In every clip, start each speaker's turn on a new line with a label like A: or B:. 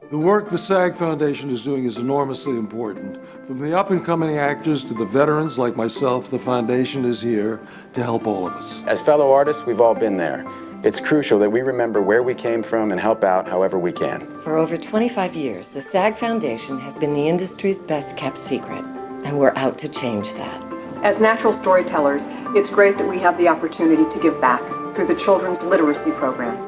A: The work the SAG Foundation is doing is enormously important. From the up-and-coming actors to the veterans like myself, the foundation is here to help all of us.
B: As fellow artists, we've all been there. It's crucial that we remember where we came from and help out however we can.
C: For over 25 years, the SAG Foundation has been the industry's best-kept secret, and we're out to change that.
D: As natural storytellers, it's great that we have the opportunity to give back through the Children's Literacy Program.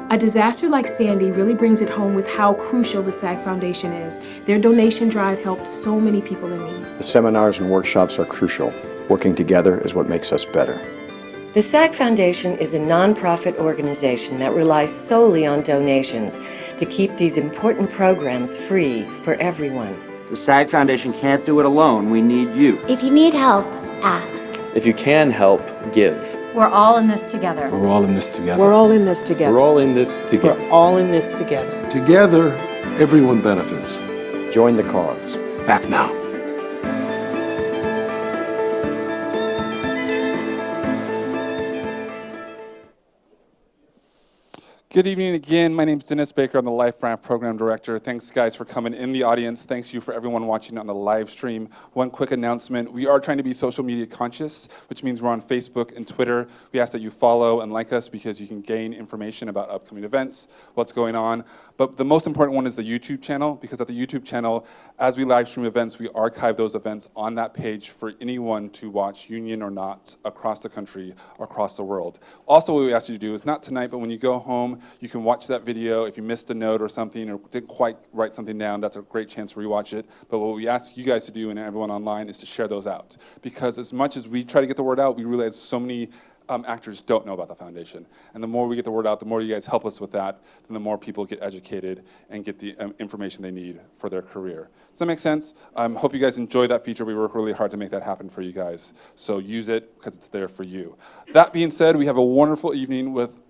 E: A disaster like Sandy really brings it home with how crucial the SAG Foundation is. Their donation drive helped so many people in need.
F: The seminars and workshops are crucial. Working together is what makes us better.
C: The SAG Foundation is a nonprofit organization that relies solely on donations to keep these important programs free for everyone.
G: The SAG Foundation can't do it alone. We need you.
H: If you need help, ask.
I: If you can help, give.
H: We're all in this together.
F: We're all in this together.
J: We're all in this together.
I: We're all in this together.
J: We're all in this together.
A: Together, everyone benefits.
F: Join the cause.
A: Act now.
K: Good evening again. My name is Denise Baker. I'm the LifeRaft Program Director. Thanks, guys, for coming in the audience. Thanks you for everyone watching on the live stream. One quick announcement. We are trying to be social media conscious, which means we're on Facebook and Twitter. We ask that you follow and like us because you can gain information about upcoming events, what's going on. But the most important one is the YouTube channel, because at the YouTube channel, as we live stream events, we archive those events on that page for anyone to watch, union or not, across the country or across the world. Also, what we ask you to do is not tonight, but when you go home, you can watch that video. If you missed a note or something or didn't quite write something down, that's a great chance to rewatch it. But what we ask you guys to do and everyone online is to share those out. Because as much as we try to get the word out, we realize so many actors don't know about the foundation. And the more we get the word out, the more you guys help us with that, then the more people get educated and get the information they need for their career. Does that make sense? Hope you guys enjoy that feature. We work really hard to make that happen for you guys. So use it because it's there for you. That being said, we have a wonderful evening with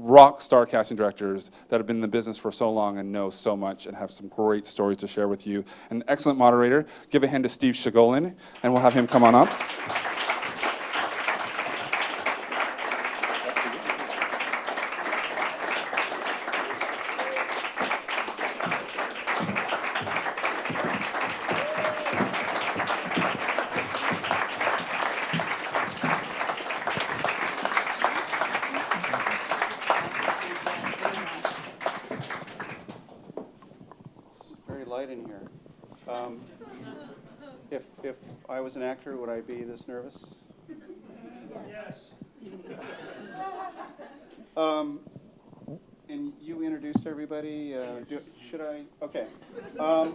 K: rock star casting directors that have been in the business for so long and know so much and have some great stories to share with you. An excellent moderator. Give a hand to Steve Chagollan, and we'll have him come on up.
L: If I was an actor, would I be this nervous? Yes. And you introduced everybody. Should I? Okay. I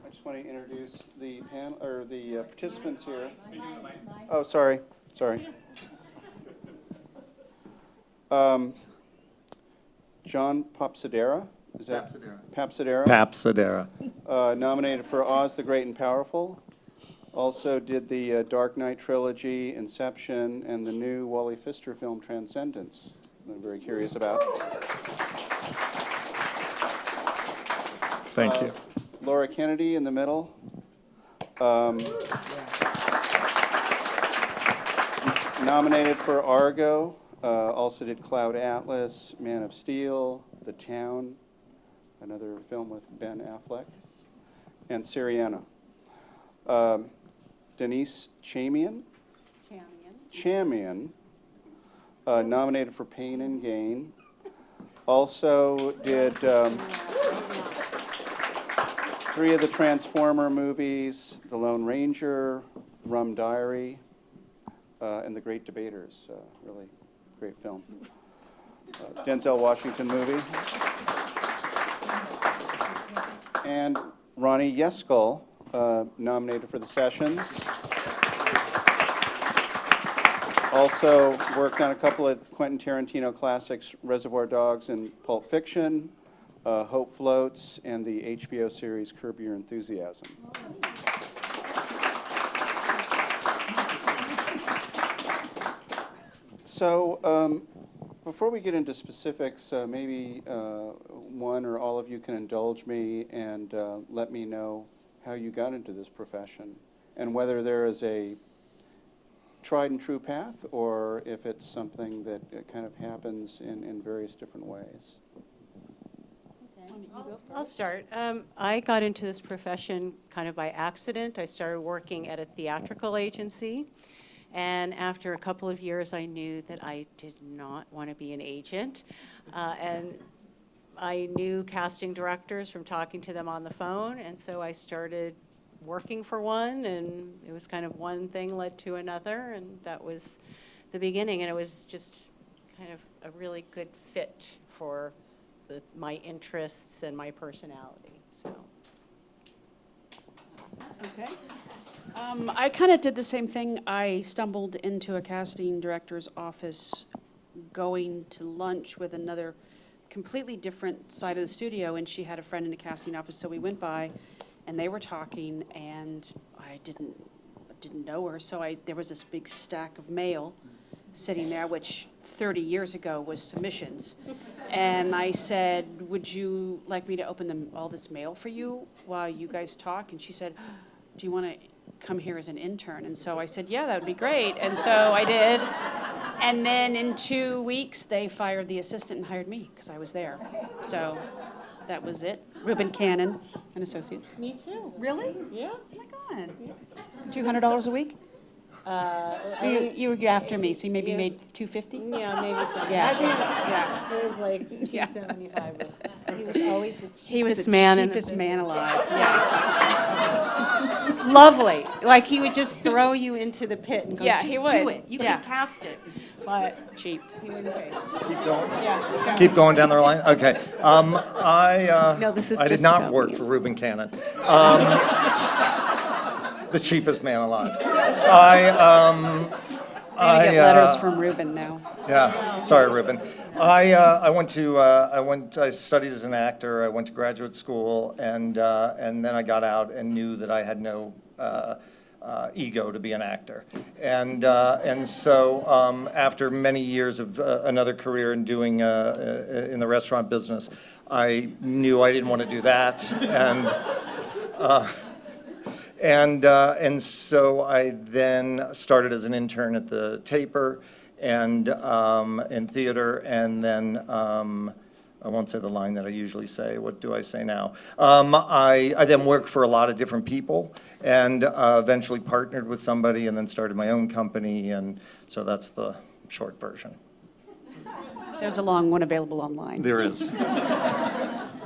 L: just want to introduce the participants here. Oh, sorry. John Papsidera. Is that Papsidera?
G: Papsidera.
L: Nominated for Oz the Great and Powerful. Also did the Dark Knight trilogy, Inception, and the new Wally Pfister film, Transcendence. I'm very curious about.
G: Thank you.
L: Lora Kennedy in the middle. Nominated for Argo. Also did Cloud Atlas, Man of Steel, The Town, another film with Ben Affleck, and Syriana. Denise Chamian, nominated for Pain and Gain. Also did 3 of the Transformer movies, The Lone Ranger, Rum Diary, and The Great Debaters. Really great film. Denzel Washington movie. And Ronnie Yeskel, nominated for The Sessions. Also worked on a couple of Quentin Tarantino classics, Reservoir Dogs and Pulp Fiction, Hope Floats, and the HBO series Curb Your Enthusiasm. So before we get into specifics, maybe one or all of you can indulge me and let me know how you got into this profession and whether there is a tried and true path or if it's something that kind of happens in various different ways.
M: I'll start. I got into this profession kind of by accident. I started working at a theatrical agency. And after a couple of years, I knew that I did not want to be an agent. And I knew casting directors from talking to them on the phone. And so I started working for one, and it was kind of one thing led to another. And that was the beginning. And it was just kind of a really good fit for my interests and my personality. So.
N: Okay. I kind of did the same thing. I stumbled into a casting director's office going to lunch with another completely different side of the studio, and she had a friend in the casting office, so we went by and they were talking, and I didn't know her, so there was this big stack of mail sitting there, which 30 years ago was submissions. And I said, would you like me to open all this mail for you while you guys talk? And she said, do you want to come here as an intern? And so I said, yeah, that would be great. And so I did. And then in 2 weeks, they fired the assistant and hired me because I was there. So that was it. Reuben Cannon and Associates.
E: Me too.
N: Really?
E: Yeah.
N: Oh my God. $200 a week? You were after me, so you maybe made $250?
M: Yeah, maybe something.
N: Yeah.
M: It was like $275. But he was always the cheapest
N: He was the
M: man
N: cheapest man alive.
M: Yeah. Lovely. Like he would just throw you into the pit and go,
N: Yeah,
M: just
N: he would.
M: do it. You
N: Yeah.
M: can cast it. But cheap. He wouldn't pay.
G: Keep going.
M: Yeah.
G: Keep going down the line? Okay.
M: No, this is
G: I did
M: just
G: not
M: about
G: work
M: me.
G: for Reuben Cannon. The cheapest man alive. I
N: get letters from Reuben now.
G: Yeah, sorry, Reuben. I studied as an actor. I went to graduate school, and then I got out and knew that I had no ego to be an actor. And so after many years of another career in doing in the restaurant business, I knew I didn't want to do that, and so I then started as an intern at the Taper and in theater, and then I won't say the line that I usually say. What do I say now? I then worked for a lot of different people, and eventually partnered with somebody, and then started my own company, and so that's the short version.
N: There's a long one available online.
G: There is.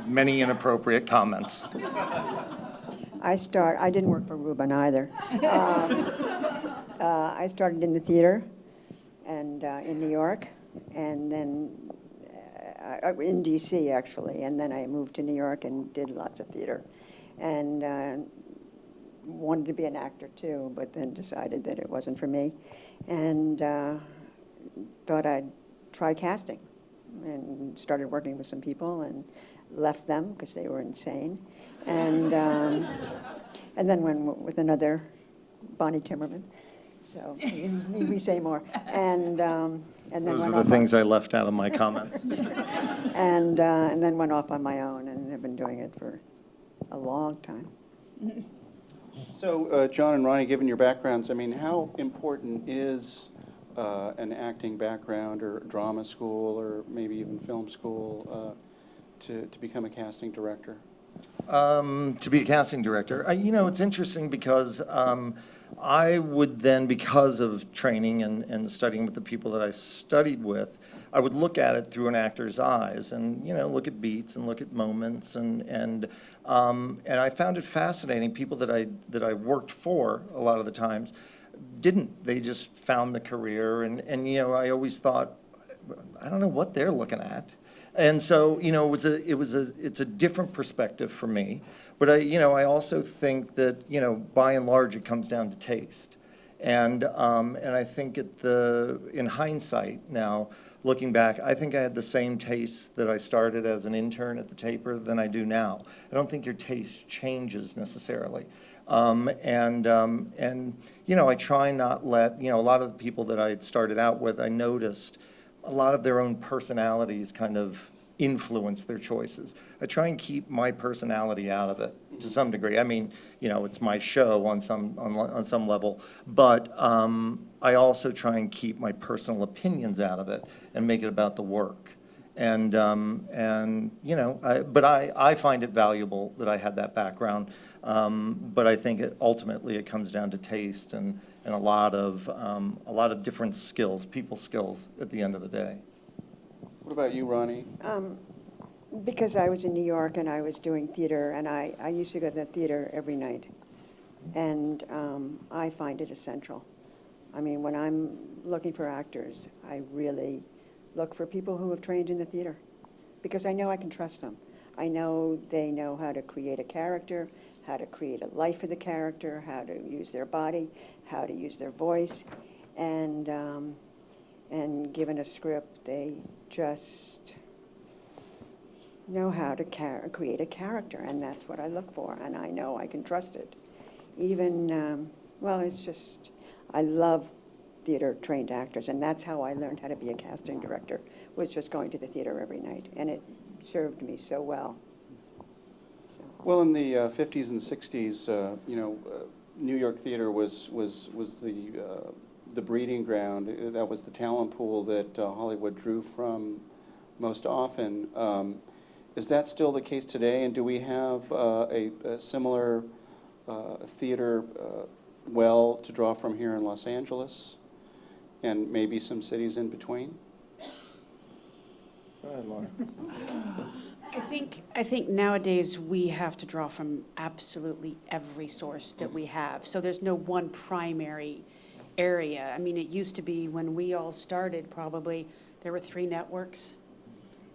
G: Many inappropriate comments.
O: I didn't work for Reuben either. I started in the theater and in New York, and then in DC actually, and then I moved to New York and did lots of theater, and wanted to be an actor too, but then decided that it wasn't for me, and thought I'd try casting, and started working with some people and left them because they were insane. And then went with another Bonnie Timmerman. So need we say more? And then
G: Those
O: went
G: are
O: off
G: the things I left out of my comments.
O: and then went off on my own and have been doing it for a long time.
L: So, John and Ronnie, given your backgrounds, I mean, how important is an acting background or drama school or maybe even film school to become a casting director?
G: To be a casting director, it's interesting because I would then, because of training and studying with the people that I studied with, I would look at it through an actor's eyes and look at beats and look at moments and I found it fascinating. People that I worked for a lot of the times didn't. They just found the career and I always thought, I don't know what they're looking at. And so, it's a different perspective for me. But I also think that, by and large, it comes down to taste. And I think in hindsight now, looking back, I think I had the same taste that I started as an intern at the Taper than I do now. I don't think your taste changes necessarily. I try not let, a lot of the people that I had started out with, I noticed a lot of their own personalities kind of influence their choices. I try and keep my personality out of it to some degree. I mean, it's my show on some level, but I also try and keep my personal opinions out of it and make it about the work. And you know, I find it valuable that I had that background. But I think ultimately it comes down to taste and a lot of different skills, people skills at the end of the day.
L: What about you, Ronnie?
O: Because I was in New York and I was doing theater, and I used to go to the theater every night. And I find it essential. I mean, when I'm looking for actors, I really look for people who have trained in the theater, because I know I can trust them. I know they know how to create a character, how to create a life for the character, how to use their body, how to use their voice. And given a script, they just know how to create a character, and that's what I look for, and I know I can trust it. Even, well, it's just, I love theater-trained actors, and that's how I learned how to be a casting director, was just going to the theater every night, and it served me so well. So.
L: Well, in the 50s and 60s, you know, New York theater was the breeding ground. That was the talent pool that Hollywood drew from most often. Is that still the case today? And do we have a similar theater well to draw from here in Los Angeles, and maybe some cities in between?
G: Go ahead, Laura.
N: I think nowadays we have to draw from absolutely every source that we have. So there's no one primary area. I mean, it used to be when we all started, probably there were 3 networks,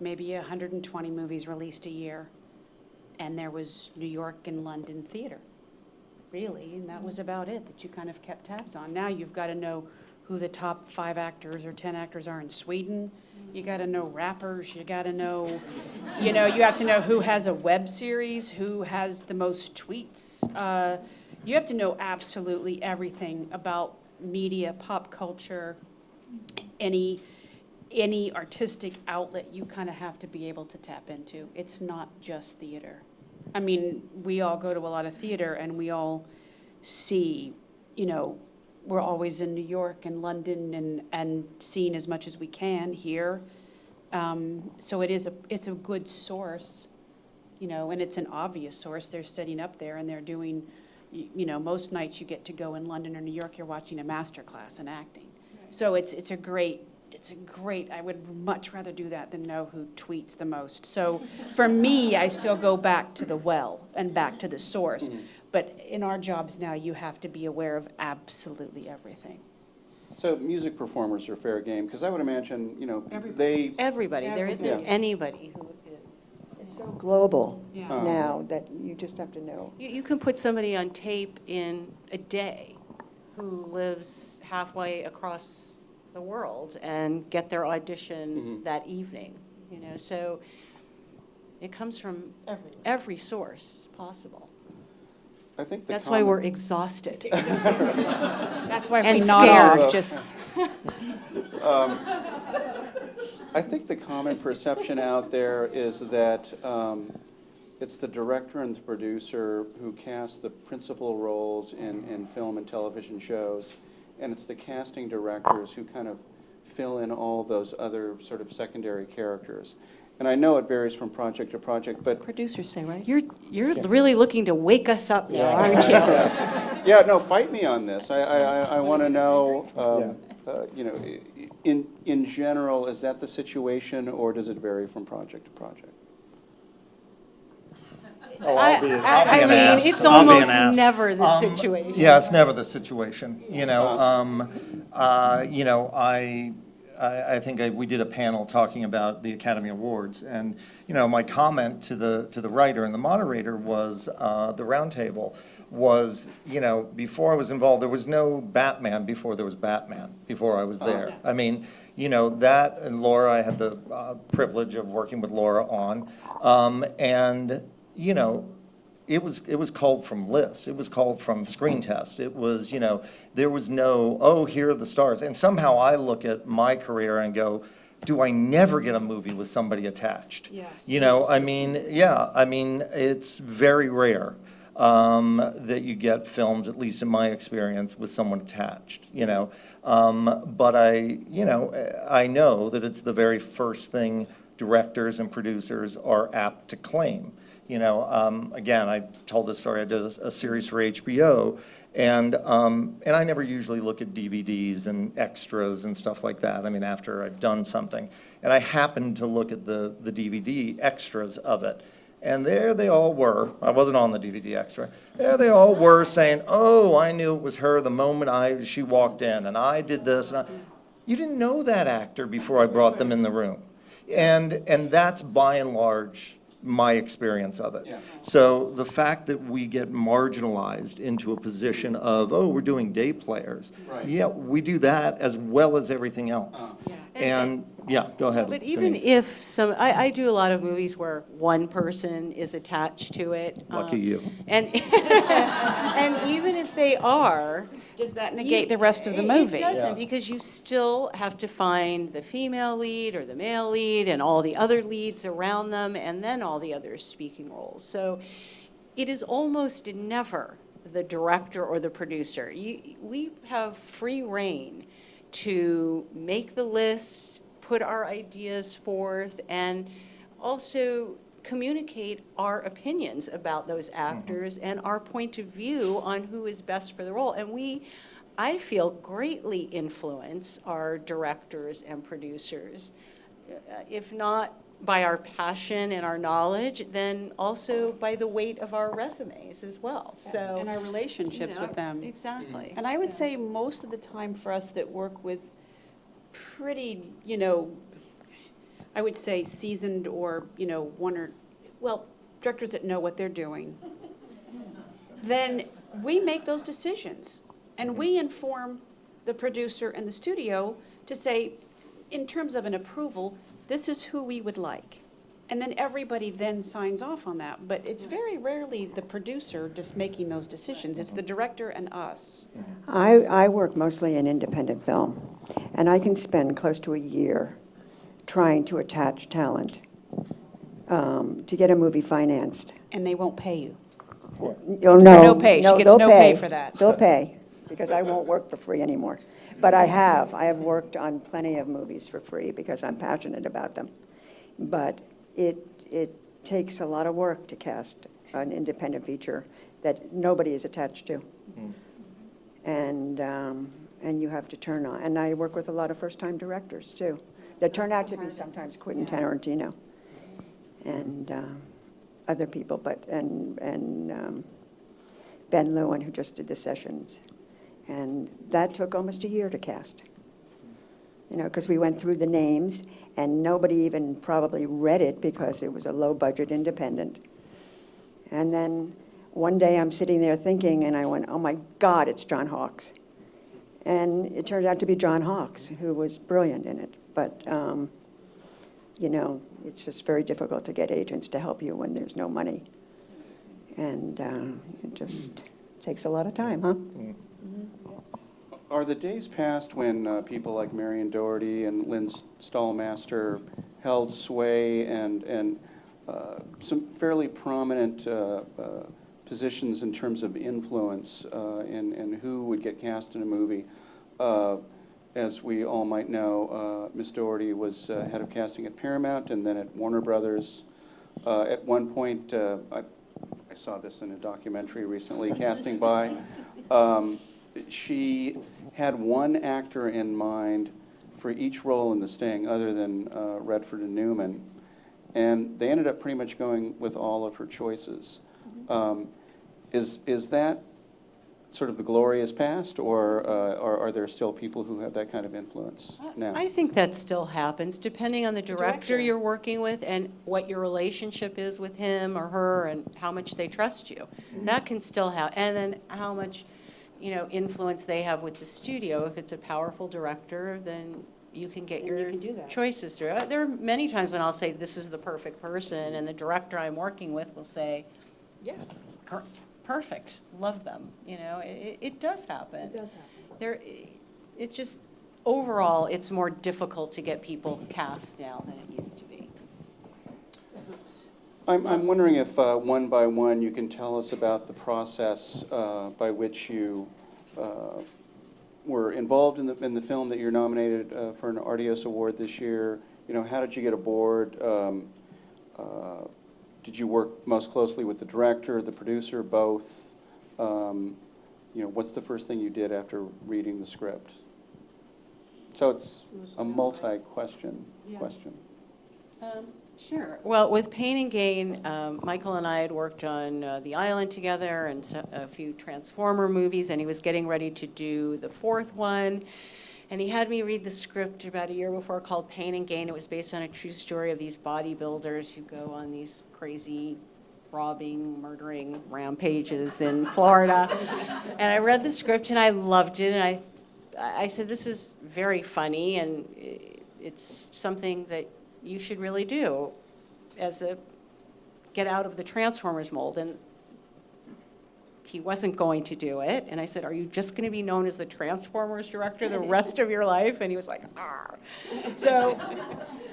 N: maybe 120 movies released a year, and there was New York and London theater, really, and that was about it that you kind of kept tabs on. Now you've got to know who the top 5 actors or 10 actors are in Sweden. You got to know rappers. You got to know, you know, you have to know who has a web series, who has the most tweets. You have to know absolutely everything about media, pop culture, any artistic outlet. You kind of have to be able to tap into. It's not just theater. I mean, we all go to a lot of theater and we all see, you know, we're always in New York and London and seeing as much as we can here. So it's a good source, you know, and it's an obvious source. They're setting up there and they're doing, you know, most nights you get to go in London or New York, you're watching a master class in acting. Right. So it's a great, I would much rather do that than know who tweets the most. So for me, I still go back to the well and back to the source. Mm-hmm. But in our jobs now, you have to be aware of absolutely everything.
L: So music performers are fair game, because I would imagine, you know,
M: Everybody. There isn't anybody who is.
O: It's so global now that you just have to know.
M: You can put somebody on tape in a day who lives halfway across the world and get their audition that evening, you know. So it comes from every source possible.
L: I think
M: that's why we're exhausted.
N: That's why
M: and
N: we nod off.
M: Just.
L: I think the common perception out there is that it's the director and the producer who cast the principal roles in film and television shows, and it's the casting directors who kind of fill in all those other sort of secondary characters. And I know it varies from project to project, but
M: producers say, right? You're really looking to wake us up now, aren't you?
L: Yeah, no, fight me on this. I want to know, you know, in general, is that the situation, or does it vary from project to project?
G: Oh, I'll be
M: I mean, it's almost never the situation.
G: Yeah, it's never the situation. You know, I think we did a panel talking about the Academy Awards, and you know, my comment to the writer and the moderator was the roundtable was, you know, before I was involved, there was no Batman before there was Batman. Before I was there, I mean, you know, that and Laura, I had the privilege of working with Laura on, and you know, it was called from lists. It was called from screen test. It was, you know, there was no, oh, here are the stars. And somehow I look at my career and go, do I never get a movie with somebody attached? Yeah. You know, I mean, it's very rare that you get films, at least in my experience, with someone attached, you know. But I know that it's the very first thing directors and producers are apt to claim. You know, again, I told this story, I did a series for HBO, and I never usually look at DVDs and extras and stuff like that, I mean, after I've done something. And I happened to look at the DVD extras of it. And there they all were, I wasn't on the DVD extra, there they all were saying, oh, I knew it was her the moment she walked in, and I did this. And you didn't know that actor before I brought them in the room. And that's by and large my experience of it. Yeah. So the fact that we get marginalized into a position of, oh, we're doing day players. Right. Yeah, we do that as well as everything else. Yeah. And yeah, go ahead.
M: But even
G: Denise.
M: if I do a lot of movies where one person is attached to it.
G: Lucky you.
M: And and even if they are,
N: does that negate the rest of the movie?
M: It doesn't, because you still have to find the female lead or the male lead and all the other leads around them, and then all the other speaking roles. So it is almost never the director or the producer. We have free rein to make the list, put our ideas forth, and also communicate our opinions about those actors and our point of view on who is best for the role. And I feel, greatly influence our directors and producers, if not by our passion and our knowledge, then also by the weight of our resumes as well.
N: Yes,
M: So
N: and our relationships with them.
M: Exactly.
N: And I would say most of the time for us that work with pretty, I would say seasoned or, directors that know what they're doing, then we make those decisions. And we inform the producer and the studio to say, in terms of an approval, this is who we would like. And then everybody then signs off on that. But it's very rarely the producer just making those decisions. It's the director and us.
O: I work mostly in independent film, and I can spend close to a year trying to attach talent to get a movie financed.
N: And they won't pay you.
O: Oh,
N: No
O: no.
N: pay.
O: No,
N: She gets
O: they'll
N: no
O: pay.
N: pay for that.
O: They'll pay, because I won't work for free anymore. But I have worked on plenty of movies for free because I'm passionate about them. But it takes a lot of work to cast an independent feature that nobody is attached to. And you have to turn on. And I work with a lot of first-time directors, too, that turn out to be sometimes Quentin Tarantino and other people, and Ben Lewin, who just did The Sessions. And that took almost a year to cast, because we went through the names, and nobody even probably read it because it was a low-budget independent. And then one day I'm sitting there thinking, and I went, oh my God, it's John Hawkes. And it turned out to be John Hawkes, who was brilliant in it. But, it's just very difficult to get agents to help you when there's no money. And it just takes a lot of time, huh?
L: Are the days past when people like Marion Doherty and Lynn Stallmaster held sway and some fairly prominent positions in terms of influence in who would get cast in a movie? As we all might know, Miss Doherty was head of casting at Paramount and then at Warner Brothers. At one point, I saw this in a documentary recently, Casting By. She had one actor in mind for each role in The Sting other than Redford and Newman, and they ended up pretty much going with all of her choices. Is that sort of the glorious past, or are there still people who have that kind of influence now?
M: I think that still happens, depending on the director you're working with and what your relationship is with him or her and how much they trust you. That can still happen, and then how much influence they have with the studio. If it's a powerful director, then you can get your choices through. There are many times when I'll say, this is the perfect person, and the director I'm working with will say, yeah, perfect, love them. It does happen. It does happen. It's just, overall, it's more difficult to get people cast now than it used to be.
L: I'm wondering if one by one you can tell us about the process by which you were involved in the film that you're nominated for an Artios Award this year, how did you get aboard? Did you work most closely with the director, the producer, both? What's the first thing you did after reading the script? So it's a multi-question question.
M: Sure. Well, with Pain and Gain, Michael and I had worked on The Island together and a few Transformer movies, and he was getting ready to do the fourth one. And he had me read the script about a year before called Pain and Gain. It was based on a true story of these bodybuilders who go on these crazy robbing, murdering rampages in Florida. And I read the script and I loved it. And I said, this is very funny and it's something that you should really do as a get out of the Transformers mold. And he wasn't going to do it. And I said, are you just going to be known as the Transformers director the rest of your life? And he was like, ah. So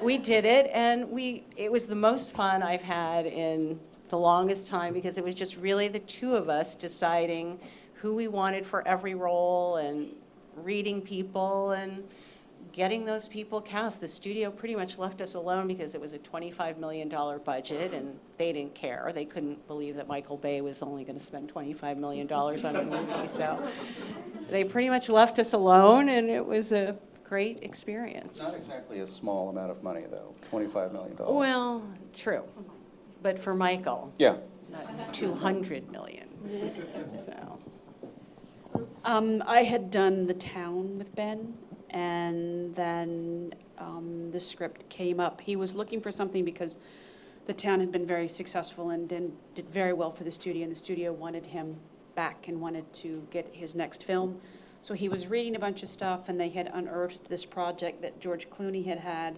M: we did it, and it was the most fun I've had in the longest time, because it was just really the two of us deciding who we wanted for every role and reading people and getting those people cast. The studio pretty much left us alone because it was a $25 million budget, and they didn't care. They couldn't believe that Michael Bay was only going to spend $25 million on a movie. So they pretty much left us alone, and it was a great experience.
L: Not exactly a small amount of money, though, $25 million.
M: Well, true. But for Michael,
L: yeah,
M: not 200 million. So
N: I had done The Town with Ben, and then the script came up. He was looking for something because The Town had been very successful and did very well for the studio, and the studio wanted him back and wanted to get his next film. So he was reading a bunch of stuff, and they had unearthed this project that George Clooney had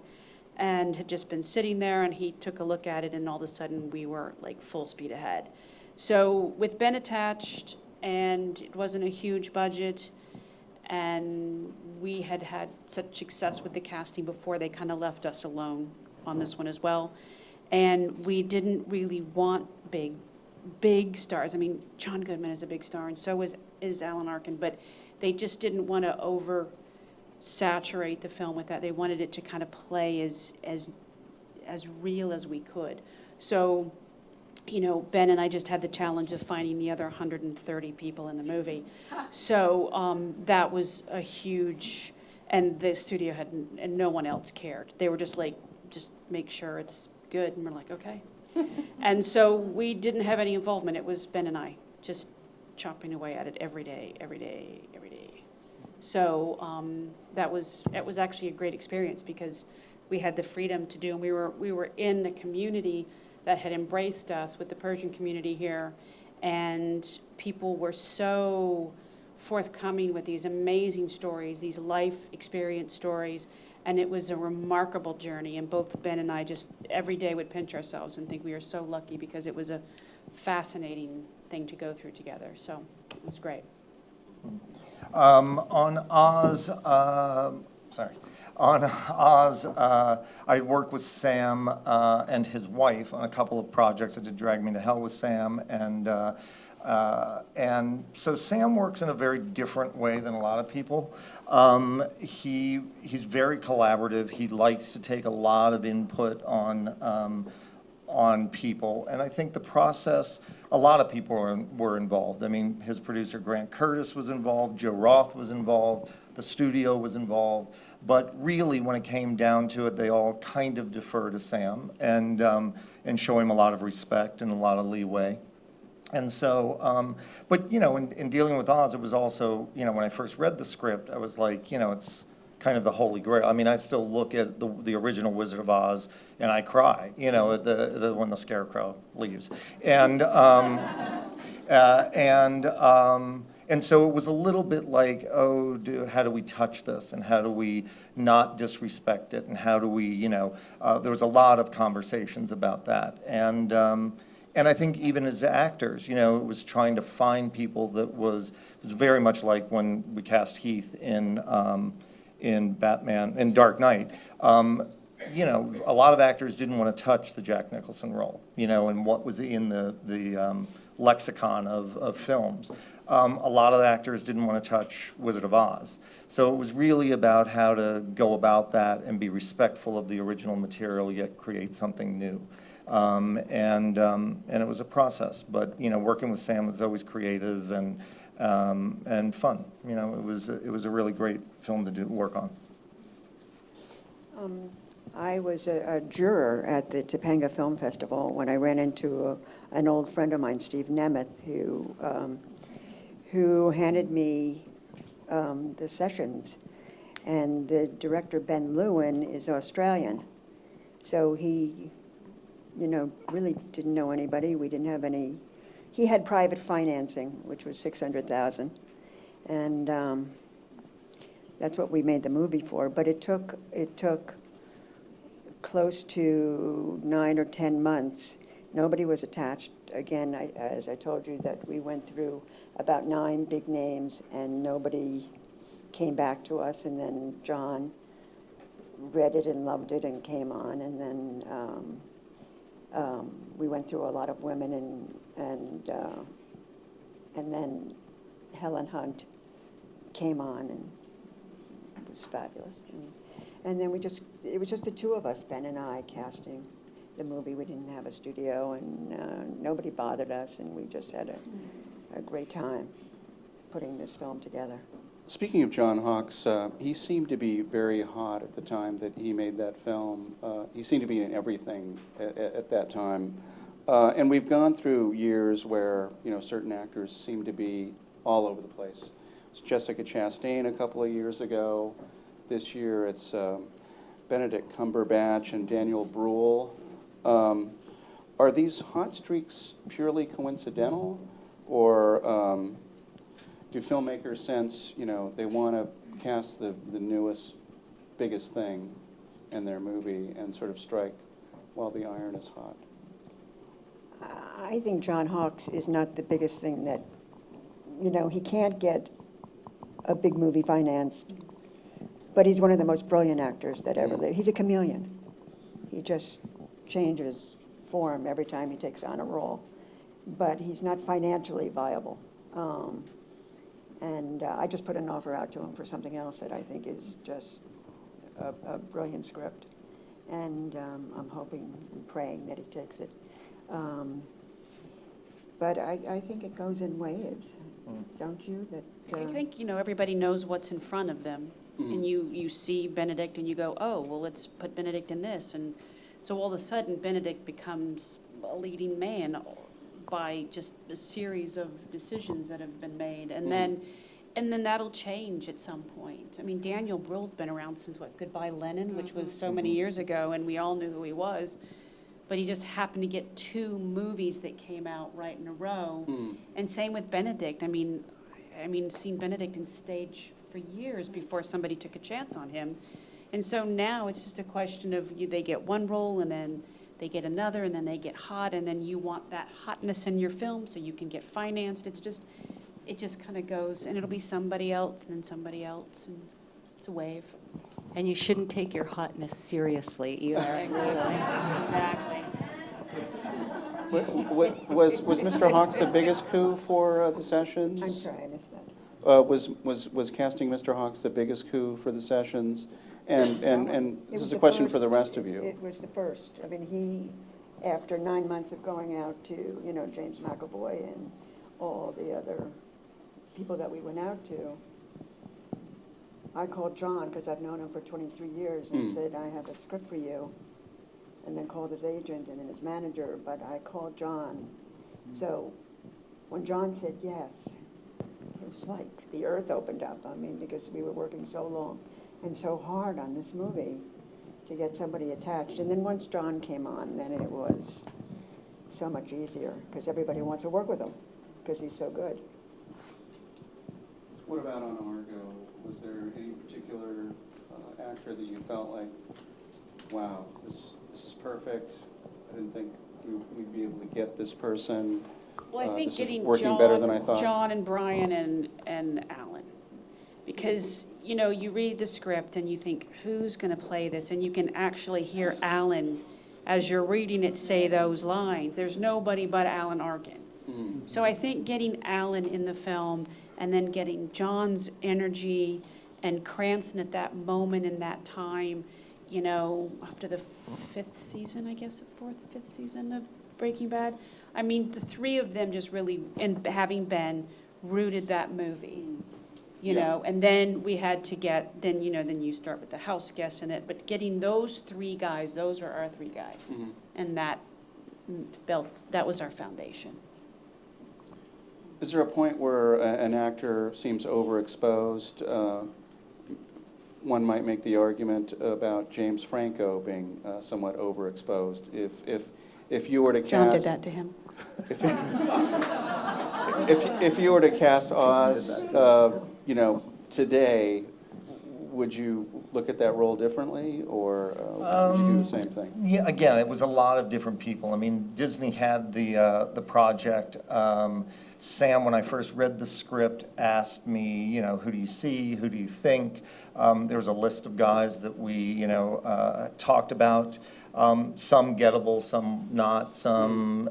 N: and had just been sitting there, and he took a look at it, and all of a sudden we were like full speed ahead. So with Ben attached, and it wasn't a huge budget, and we had had such success with the casting before, they kind of left us alone on this one as well. And we didn't really want big stars. I mean, John Goodman is a big star, and so is Alan Arkin, but they just didn't want to oversaturate the film with that. They wanted it to kind of play as real as we could. So, Ben and I just had the challenge of finding the other 130 people in the movie. So that was a huge, and the studio and no one else cared. They were just like, just make sure it's good. And we're like, okay. And so we didn't have any involvement. It was Ben and I just chopping away at it every day. So it was actually a great experience because we had the freedom to do, and we were in a community that had embraced us with the Persian community here, and people were so forthcoming with these amazing stories, these life experience stories, and it was a remarkable journey. And both Ben and I just every day would pinch ourselves and think we are so lucky, because it was a fascinating thing to go through together. So it was great.
G: On Oz, I worked with Sam and his wife on a couple of projects. I did Drag Me to Hell with Sam, and so Sam works in a very different way than a lot of people. He's very collaborative. He likes to take a lot of input on people, and I think the process, a lot of people were involved. I mean, his producer Grant Curtis was involved, Joe Roth was involved, the studio was involved, but really when it came down to it, they all kind of defer to Sam and show him a lot of respect and a lot of leeway. And so, but in dealing with Oz, it was also, when I first read the script, I was like, it's kind of the holy grail. I mean, I still look at the original Wizard of Oz and I cry, at the when the Scarecrow leaves, and so it was a little bit like, how do we touch this, and how do we not disrespect it, and how do we, there was a lot of conversations about that, and I think even as actors, it was trying to find people that was very much like when we cast Heath in Batman, in Dark Knight. A lot of actors didn't want to touch the Jack Nicholson role, and what was in the lexicon of films. A lot of the actors didn't want to touch Wizard of Oz. So it was really about how to go about that and be respectful of the original material, yet create something new. And it was a process, but working with Sam was always creative and fun. It was a really great film to work on.
O: I was a juror at the Topanga Film Festival when I ran into an old friend of mine, Steve Nemeth, who handed me the sessions. And the director, Ben Lewin, is Australian. So he, really didn't know anybody. We didn't have any. He had private financing, which was $600,000. And that's what we made the movie for. But it took close to 9 or 10 months. Nobody was attached. Again, as I told you, that we went through about 9 big names and nobody came back to us. And then John read it and loved it and came on. And then we went through a lot of women and then Helen Hunt came on and it was fabulous. And then it was just the two of us, Ben and I, casting the movie. We didn't have a studio and nobody bothered us, and we just had a great time putting this film together.
L: Speaking of John Hawkes, he seemed to be very hot at the time that he made that film. He seemed to be in everything at that time. And we've gone through years where, certain actors seem to be all over the place. It's Jessica Chastain a couple of years ago. This year it's Benedict Cumberbatch and Daniel Bruhl. Are these hot streaks purely coincidental, or do filmmakers sense, they want to cast the newest, biggest thing in their movie and sort of strike while the iron is hot?
O: I think John Hawkes is not the biggest thing that, he can't get a big movie financed, but he's one of the most brilliant actors that ever lived. He's a chameleon. He just changes form every time he takes on a role, but he's not financially viable. And I just put an offer out to him for something else that I think is just a brilliant script. And I'm hoping and praying that he takes it. But I think it goes in waves, don't you?
N: I think, everybody knows what's in front of them. And you see Benedict and you go, oh, well, let's put Benedict in this. And so all of a sudden, Benedict becomes a leading man by just a series of decisions that have been made. And then that'll change at some point. I mean, Daniel Bruhl's been around since, Goodbye Lenin, which was so many years ago, and we all knew who he was. But he just happened to get 2 movies that came out right in a row. And same with Benedict. I mean, seen Benedict in stage for years before somebody took a chance on him. And so now it's just a question of they get one role and then they get another and then they get hot, and then you want that hotness in your film so you can get financed. It just kind of goes, and it'll be somebody else and then somebody else, and it's a wave.
C: And you shouldn't take your hotness seriously either.
N: Exactly.
L: Was Mr. Hawkes the biggest coup for the sessions?
O: I'm sorry, I missed that.
L: Was casting Mr. Hawkes the biggest coup for the sessions? And this is a question for the rest of you.
O: It was the first. I mean, he, after 9 months of going out to, James McAvoy and all the other people that we went out to, I called John, because I've known him for 23 years, and said, I have a script for you, and then called his agent and then his manager, but I called John. So when John said yes, it was like the earth opened up. I mean, because we were working so long and so hard on this movie to get somebody attached. And then once John came on, then it was so much easier, because everybody wants to work with him because he's so good.
L: What about on Argo? Was there any particular actor that you felt like, wow, this is perfect? I didn't think we'd be able to get this person.
N: Well, I think
L: this
N: getting
L: is working better than I thought.
N: John and Brian and Alan, because you read the script and you think, who's going to play this? And you can actually hear Alan, as you're reading it, say those lines. There's nobody but Alan Arkin. So I think getting Alan in the film and then getting John's energy and Cranston at that moment in that time, you know, after the fifth season, I guess, fifth season of Breaking Bad. I mean, the three of them just really, and having Ben, rooted that movie, you know, and then we had to get, then you start with the house guests and it, but getting those three guys, those are our three guys. And that was our foundation.
L: Is there a point where an actor seems overexposed? One might make the argument about James Franco being somewhat overexposed. If you were to cast...
N: John did that to him.
L: If you were to cast Oz, you know, today, would you look at that role differently, or would you do the same thing?
G: Yeah, again, it was a lot of different people. I mean, Disney had the project. Sam, when I first read the script, asked me, you know, who do you see, who do you think? There was a list of guys that we, you know, talked about. Some gettable, some not. Some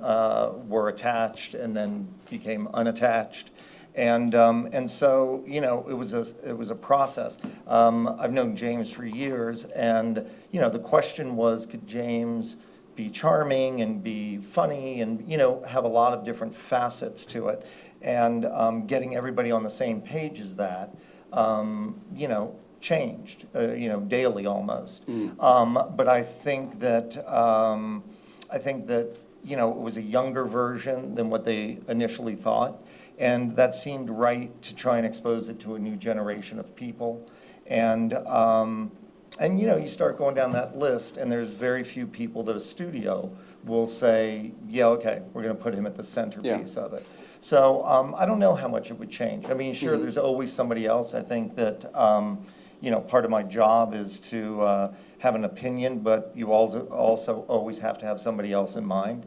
G: were attached and then became unattached. And so, you know, it was a process. I've known James for years, and, you know, the question was, could James be charming and be funny and, you know, have a lot of different facets to it? And getting everybody on the same page as that, you know, changed, you know, daily almost. But I think that, you know, it was a younger version than what they initially thought. And that seemed right to try and expose it to a new generation of people. And you know, you start going down that list, and there's very few people that a studio will say, yeah, okay, we're going to put him at the centerpiece of it. So I don't know how much it would change. I mean, sure, there's always somebody else. I think that, you know, part of my job is to have an opinion, but you also always have to have somebody else in mind.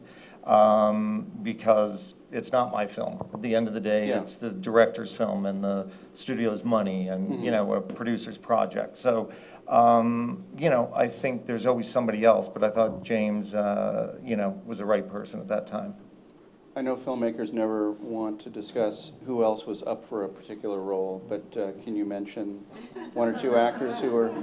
G: Because it's not my film. At the end of the day, it's the director's film and the studio's money and, you know, a producer's project. So, you know, I think there's always somebody else, but I thought James, you know, was the right person at that time.
L: I know filmmakers never want to discuss who else was up for a particular role, but can you mention one or two actors who were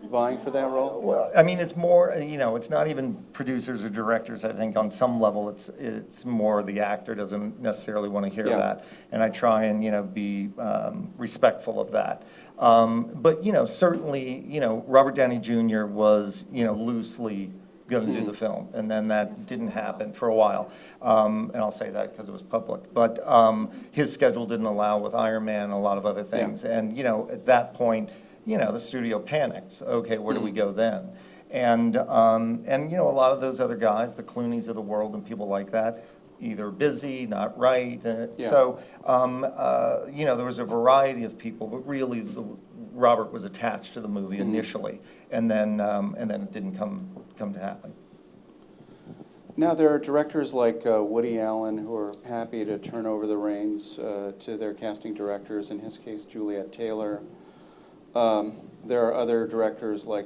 L: vying for that role?
G: Well, I mean, it's more, you know, it's not even producers or directors. I think on some level it's more the actor doesn't necessarily want to hear that. And I try and, you know, be respectful of that. But, you know, certainly, you know, Robert Downey Jr. was, you know, loosely going to do the film, and then that didn't happen for a while, and I'll say that because it was public, but his schedule didn't allow with Iron Man and a lot of other things, and, you know, at that point, you know, the studio panics. Okay, where do we go then? And you know, a lot of those other guys, the Clooneys of the world and people like that, either busy, not right. So, you know, there was a variety of people, but really Robert was attached to the movie initially, and then it didn't come to happen.
L: Now, there are directors like Woody Allen who are happy to turn over the reins to their casting directors, in his case, Juliet Taylor. There are other directors like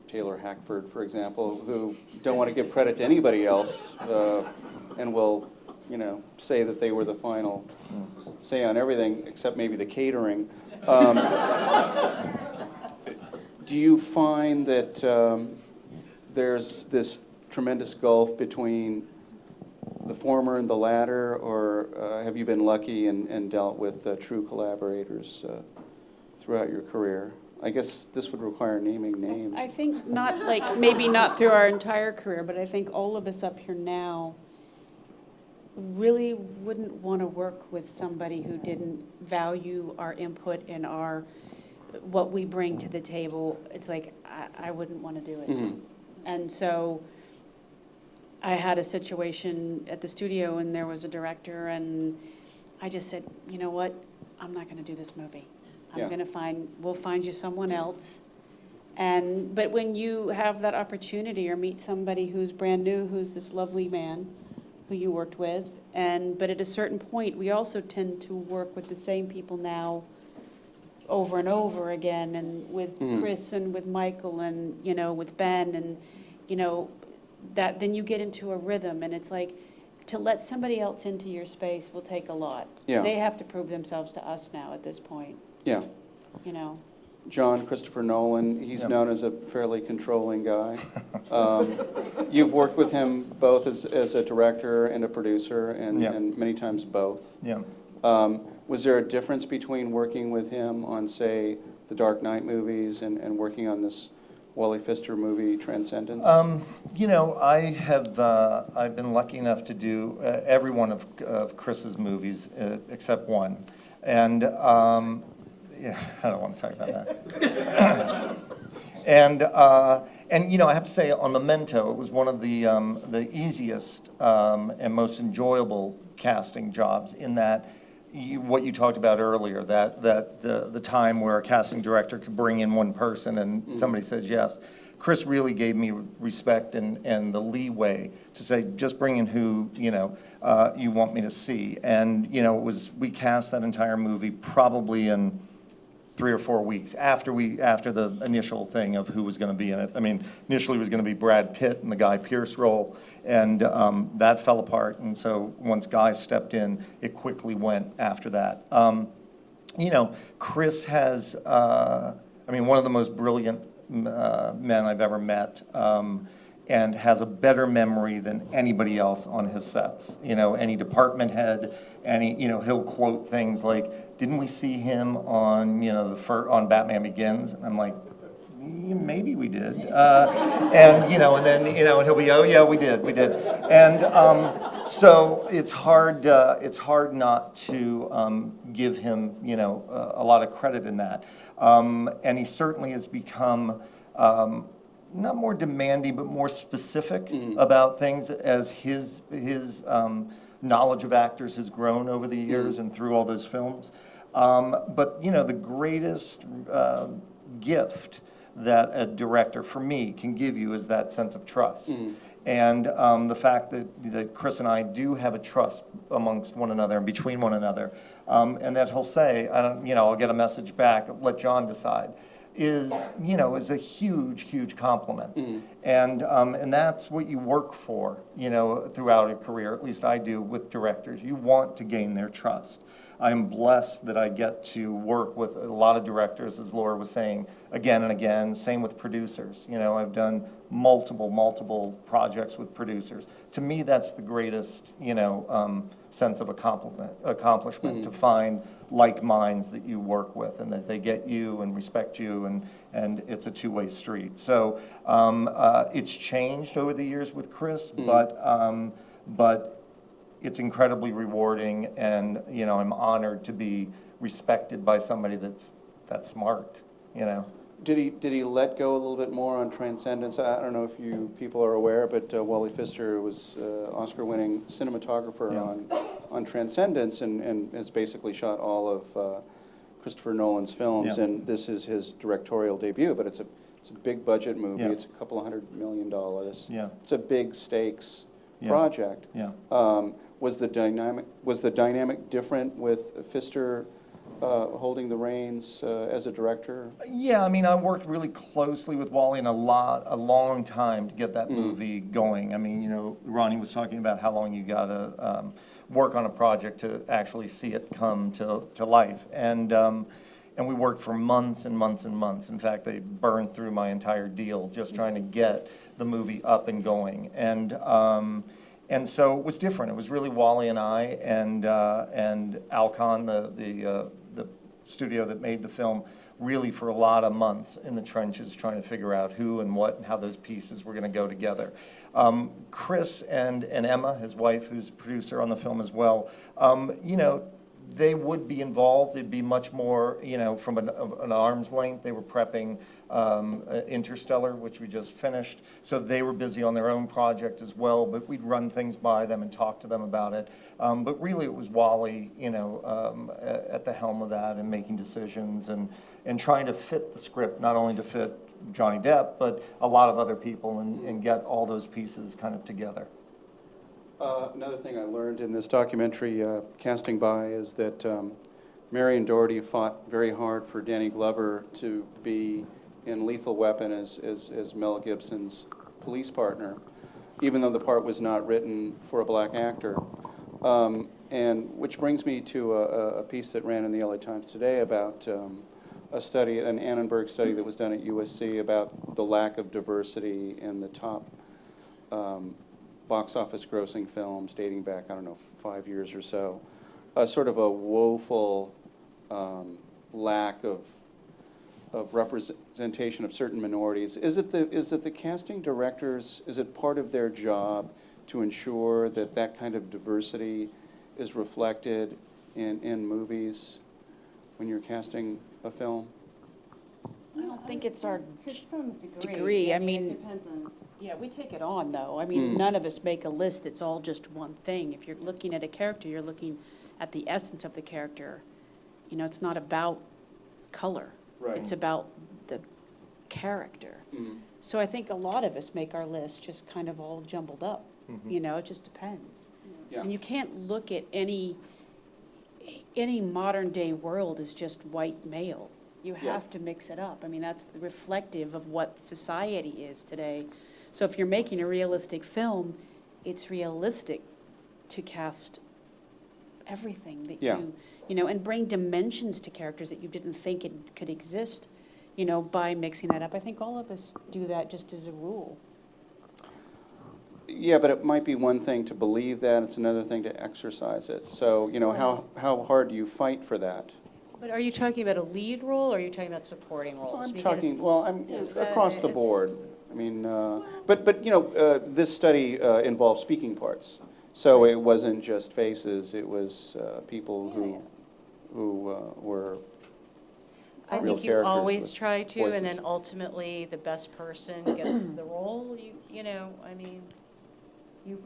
L: Taylor Hackford, for example, who don't want to give credit to anybody else and will, you know, say that they were the final say on everything except maybe the catering. Do you find that there's this tremendous gulf between the former and the latter, or have you been lucky and dealt with true collaborators throughout your career? I guess this would require naming names.
N: I think not, like, maybe not through our entire career, but I think all of us up here now really wouldn't want to work with somebody who didn't value our input and what we bring to the table. It's like, I wouldn't want to do it. And so I had a situation at the studio, and there was a director, and I just said, you know what, I'm not going to do this movie. We'll find you someone else. But when you have that opportunity or meet somebody who's brand new, who's this lovely man who you worked with, but at a certain point, we also tend to work with the same people now over and over again, and with Chris and with Michael and, you know, with Ben, and, you know, that then you get into a rhythm, and it's like, to let somebody else into your space will take a lot.
L: Yeah.
N: They have to prove themselves to us now at this point,
L: Yeah.
N: you know.
L: John Christopher Nolan, he's
G: Yep.
L: known as a fairly controlling guy. You've worked with him both as a director and a producer, and,
G: Yep.
L: and many times both.
G: Yeah.
L: Was there a difference between working with him on, say, the Dark Knight movies and working on this Wally Pfister movie, Transcendence?
G: You know, I've been lucky enough to do every one of Chris's movies except one, and yeah, I don't want to talk about that. And you know, I have to say, on Memento, it was one of the easiest and most enjoyable casting jobs, in that what you talked about earlier, that the time where a casting director could bring in one person and somebody says yes. Chris really gave me respect and the leeway to say, just bring in who, you know, you want me to see. And, you know, we cast that entire movie probably in 3 or 4 weeks after the initial thing of who was going to be in it. I mean, initially it was going to be Brad Pitt in the Guy Pearce role, and that fell apart. And so once Guy stepped in, it quickly went after that. You know, Chris has, I mean, one of the most brilliant men I've ever met, and has a better memory than anybody else on his sets. You know, any department head, you know, he'll quote things like, "Didn't we see him on, you know, on Batman Begins?" And I'm like, maybe we did. And, you know, and then, you know, and he'll be, "Oh yeah, we did. And so it's hard not to give him, you know, a lot of credit in that. And he certainly has become not more demanding, but more specific about things as his knowledge of actors has grown over the years and through all those films. But, you know, the greatest gift that a director, for me, can give you is that sense of trust. And the fact that Chris and I do have a trust amongst one another and between one another, and that he'll say, you know, I'll get a message back, let John decide, is, you know, is a huge, huge compliment. And that's what you work for, you know, throughout a career, at least I do with directors. You want to gain their trust. I'm blessed that I get to work with a lot of directors, as Laura was saying, again and again. Same with producers. You know, I've done multiple projects with producers. To me, that's the greatest, you know, sense of accomplishment, to find like minds that you work with and that they get you and respect you, and it's a two-way street. So it's changed over the years with Chris, but it's incredibly rewarding, and, you know, I'm honored to be respected by somebody that's that smart, you know.
L: Did he let go a little bit more on Transcendence? I don't know if you people are aware, but Wally Pfister was Oscar-winning cinematographer on Transcendence, and has basically shot all of Christopher Nolan's films. And this is his directorial debut, but it's a big budget movie. It's a couple $100 million. It's a big stakes project. Was the dynamic different with Pfister holding the reins as a director?
G: Yeah, I mean, I worked really closely with Wally a long time to get that movie going. I mean, you know, Ronnie was talking about how long you got to work on a project to actually see it come to life. And we worked for months and months and months. In fact, they burned through my entire deal just trying to get the movie up and going. And so it was different. It was really Wally and I and Alcon, the studio that made the film, really for a lot of months in the trenches trying to figure out who and what and how those pieces were going to go together. Chris and Emma, his wife, who's a producer on the film as well, you know, they would be involved. It'd be much more, you know, from an arm's length. They were prepping Interstellar, which we just finished. So they were busy on their own project as well, but we'd run things by them and talk to them about it. But really it was Wally, you know, at the helm of that and making decisions and trying to fit the script, not only to fit Johnny Depp, but a lot of other people and get all those pieces kind of together.
L: Another thing I learned in this documentary, Casting By, is that Marion Doherty fought very hard for Danny Glover to be in Lethal Weapon as Mel Gibson's police partner. even though the part was not written for a black actor. And which brings me to a piece that ran in the LA Times today about a study, an Annenberg study that was done at USC about the lack of diversity in the top box office grossing films dating back, I don't know, 5 years or so. Sort of a woeful lack of representation of certain minorities. Is it the casting directors, is it part of their job to ensure that that kind of diversity is reflected in movies when you're casting a film?
N: I don't think it's our
M: To some
N: degree. I mean,
M: it depends on.
N: yeah, we take it on, though. I mean, none of us make a list that's all just one thing. If you're looking at a character, you're looking at the essence of the character. You know, it's not about color.
L: Right.
N: It's about the character. So I think a lot of us make our list just kind of all jumbled up. You know, it just depends.
L: Yeah.
N: And you can't look at any modern day world as just white male. You have to mix it up. I mean, that's reflective of what society is today. So if you're making a realistic film, it's realistic to cast everything that you know, and bring dimensions to characters that you didn't think it could exist, you know, by mixing that up. I think all of us do that just as a rule.
L: Yeah, but it might be one thing to believe that, it's another thing to exercise it. So, you know, how hard do you fight for that?
M: But are you talking about a lead role, or are you talking about supporting roles?
L: I'm
M: Because-
L: talking, well, I'm
M: Yeah,
L: across the
M: it's-
L: board. I mean, but you know, this study involved speaking parts. So it wasn't just faces, it was people who were
M: I
L: real
M: think you
L: characters
M: always
L: with
M: try to,
L: voices.
M: and then ultimately, the best person gets the role. You know, I mean, you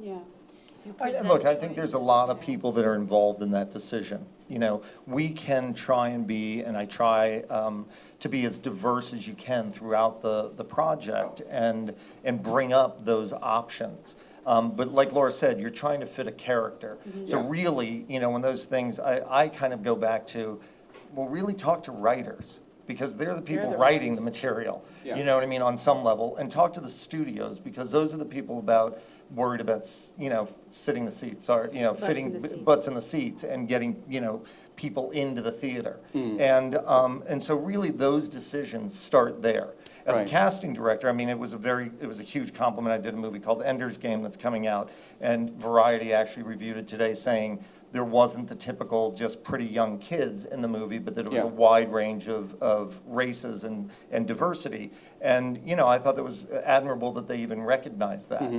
M: present.
G: Look, I think there's a lot of people that are involved in that decision. You know, we can try and be, and I try to be as diverse as you can throughout the project and bring up those options. But like Laura said, you're trying to fit a character. So really, you know, when those things, I kind of go back to, well, really talk to writers, because they're the people writing the material.
L: Yeah.
G: You know what I mean, on some level, and talk to the studios, because those are the people worried about, you know, sitting the seats, or, you know, fitting butts in the seats and getting, you know, people into the theater. And so really those decisions start there. As a casting director, I mean, it was a huge compliment. I did a movie called Ender's Game that's coming out, and Variety actually reviewed it today, saying there wasn't the typical just pretty young kids in the movie, but that it was a wide range of races and diversity. And, you know, I thought that was admirable that they even recognized that.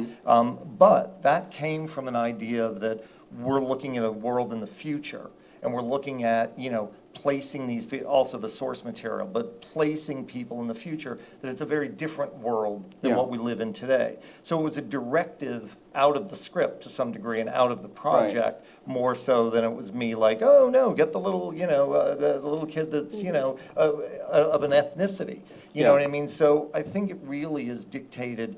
G: But that came from an idea that we're looking at a world in the future, and we're looking at, you know, placing these people, also the source material, but placing people in the future, that it's a very different world than what we live in today. So it was a directive out of the script to some degree and out of the project, more so than it was me like, oh no, get the little, you know, the little kid that's, you know, of an ethnicity. You know what I mean? So I think it really is dictated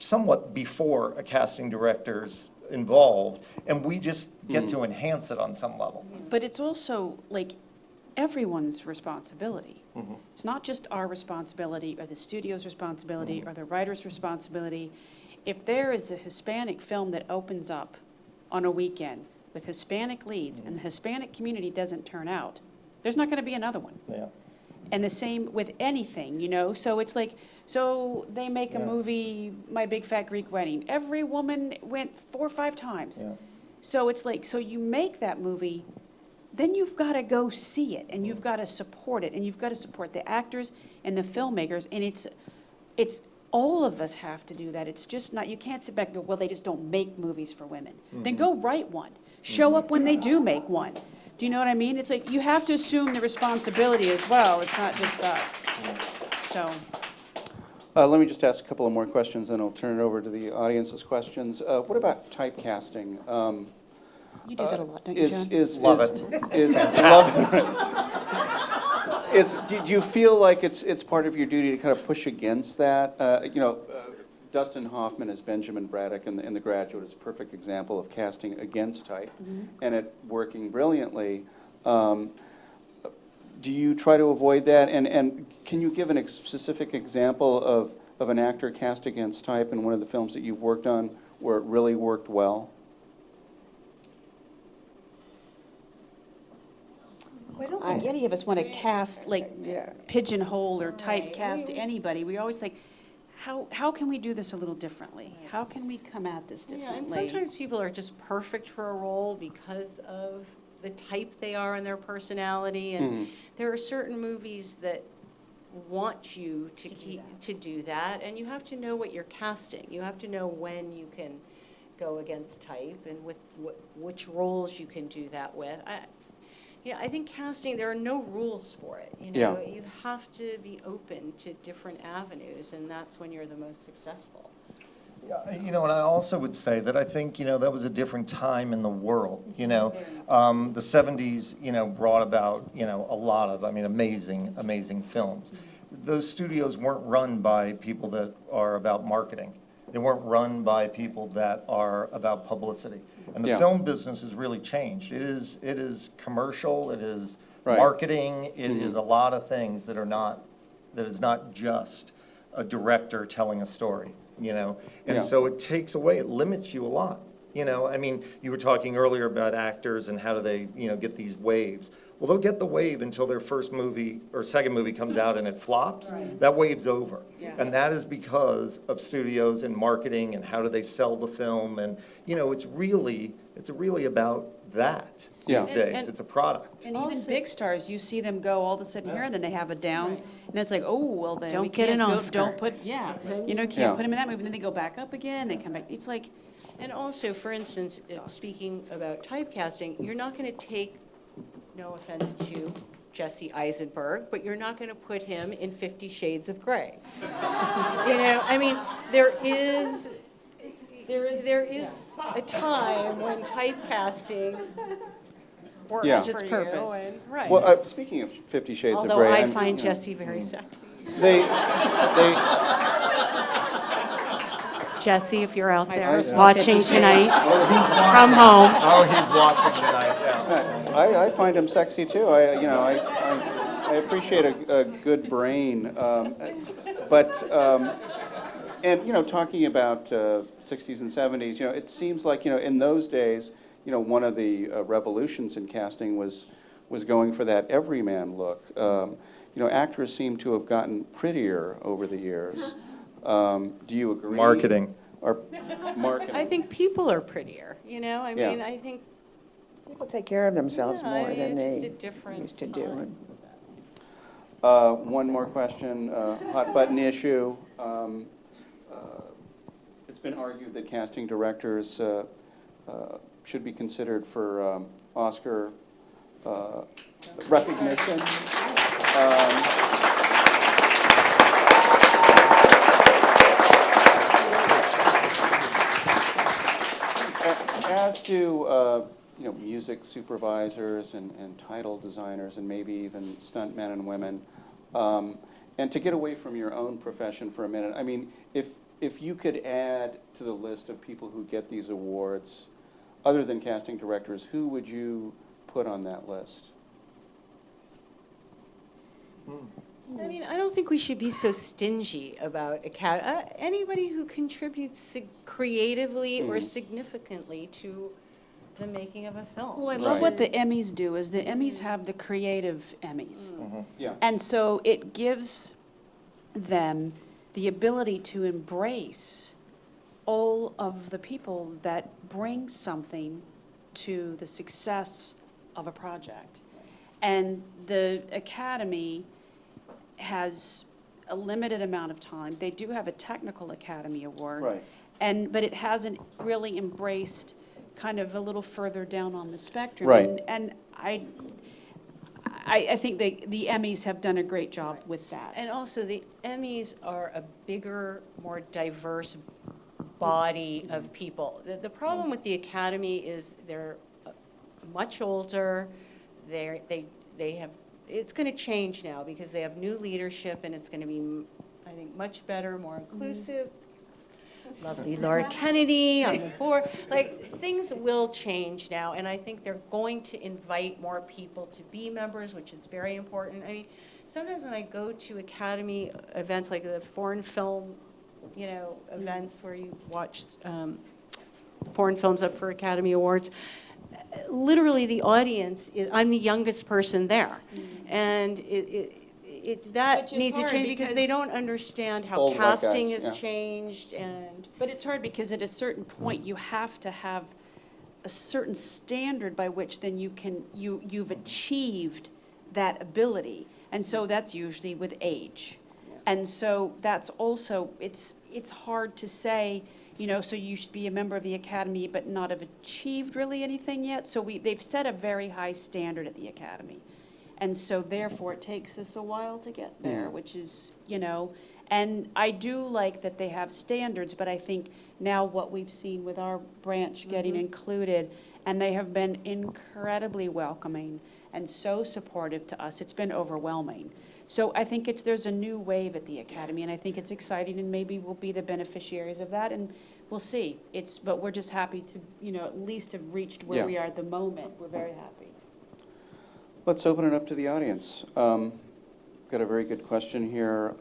G: somewhat before a casting director's involved, and we just get to enhance it on some level.
N: But it's also like everyone's responsibility. It's not just our responsibility or the studio's responsibility or the writer's responsibility. If there is a Hispanic film that opens up on a weekend with Hispanic leads and the Hispanic community doesn't turn out, there's not going to be another one. And the same with anything, you know? So it's like, so they make a movie, My Big Fat Greek Wedding. Every woman went 4 or 5 times. So it's like, so you make that movie, then you've got to go see it, and you've got to support it, and you've got to support the actors and the filmmakers, and it's all of us have to do that. It's just not, you can't sit back and go, well, they just don't make movies for women. Then go write one. Show up when they do make one. Do you know what I mean? It's like, you have to assume the responsibility as well. It's not just us. So.
L: Let me just ask a couple of more questions, then I'll turn it over to the audience's questions. What about typecasting?
N: You do that a lot, don't you, John?
G: Love it.
L: Love it. Do you feel like it's part of your duty to kind of push against that? You know, Dustin Hoffman as Benjamin Braddock in The Graduate is a perfect example of casting against type, and it working brilliantly. Do you try to avoid that? And can you give a specific example of of an actor cast against type in one of the films that you've worked on where it really worked well?
N: I don't think any of us want to cast, like, pigeonhole or typecast anybody. We always think, how can we do this a little differently? How can we come at this differently?
M: Yeah, and sometimes people are just perfect for a role because of the type they are and their personality. And there are certain movies that want you to do that, and you have to know what you're casting. You have to know when you can go against type and with which roles you can do that with. I think casting, there are no rules for it. You have to be open to different avenues, and that's when you're the most successful.
G: Yeah, and I also would say that I think, that was a different time in the world, The 70s, brought about, a lot of, amazing, amazing films. Those studios weren't run by people that are about marketing. They weren't run by people that are about publicity. And the film business has really changed. It is commercial, it is marketing, it is a lot of things that is not just a director telling a story, And so it takes away, it limits you a lot. You were talking earlier about actors and how do they, get these waves. Well, they'll get the wave until their first movie or second movie comes out and it flops. That wave's over. And that is because of studios and marketing and how do they sell the film. And, it's really about that these days. It's a product.
N: And even big stars, you see them go all of a sudden here, and then they have a down, and it's like, oh, well, then
M: Don't
N: we
M: get
N: can't
M: an
N: go-
M: Oscar.
N: Don't put, can't put them in that movie, and then they go back up again, they come back, it's like.
M: And also, for instance, speaking about typecasting, you're not going to take, no offense to Jesse Eisenberg, but you're not going to put him in 50 Shades of Grey. There is a time when typecasting works
N: Has
M: for
N: its
M: you,
N: purpose.
M: Right.
L: Well, speaking of 50 Shades
M: Although
L: of Grey.
M: I find Jesse very sexy. Jesse, if you're out there watching tonight from home.
G: Oh, he's watching tonight, yeah.
L: I find him sexy too. I appreciate a good brain, and talking about 60s and 70s, it seems like in those days, one of the revolutions in casting was going for that everyman look. Actors seem to have gotten prettier over the years. Do you agree?
G: Marketing.
L: Or marketing.
M: I think people are prettier. I think
O: People take care of themselves more than
M: it's just
O: they
M: a different
O: used to do.
L: One more question, hot button issue. It's been argued that casting directors should be considered for Oscar recognition. As do music supervisors and title designers and maybe even stunt men and women. And to get away from your own profession for a minute, if you could add to the list of people who get these awards, other than casting directors, who would you put on that list?
M: I don't think we should be so stingy about anybody who contributes creatively or significantly to the making of a film.
N: Well, I love what the Emmys do, is the Emmys have the creative Emmys.
L: Yeah.
N: And so it gives them the ability to embrace all of the people that bring something to the success of a project. And the Academy has a limited amount of time. They do have a technical Academy Award.
L: Right.
N: But it hasn't really embraced kind of a little further down on the spectrum.
L: Right.
N: And I think the Emmys have done a great job with that.
M: And also, the Emmys are a bigger, more diverse body of people. The problem with the Academy is they're much older. They have. It's going to change now because they have new leadership, and it's going to be, I think, much better, more inclusive. Lovely Lora Kennedy on the board. Things will change now, and I think they're going to invite more people to be members, which is very important. Sometimes when I go to Academy events like the Foreign Film events where you watch foreign films up for Academy Awards. Literally, the audience I'm the youngest person there, and that
N: Which is
M: needs to
N: hard
M: change because they
N: because
M: don't understand how
L: Old white
M: casting
L: guys,
M: has changed.
N: But it's hard because at a certain point, you have to have a certain standard by which then you've achieved that ability. And so that's usually with age. And so that's also, it's hard to say, so you should be a member of the Academy but not have achieved really anything yet. So they've set a very high standard at the Academy. And so therefore it takes us a while to get there, which is, and I do like that they have standards, but I think now what we've seen with our branch getting included, and they have been incredibly welcoming and so supportive to us, it's been overwhelming. So I think there's a new wave at the Academy, and I think it's exciting, and maybe we'll be the beneficiaries of that, and we'll see. But we're just happy to, at least have reached where we are at the moment. We're very happy.
L: Let's open it up to the audience. Got a very good question here.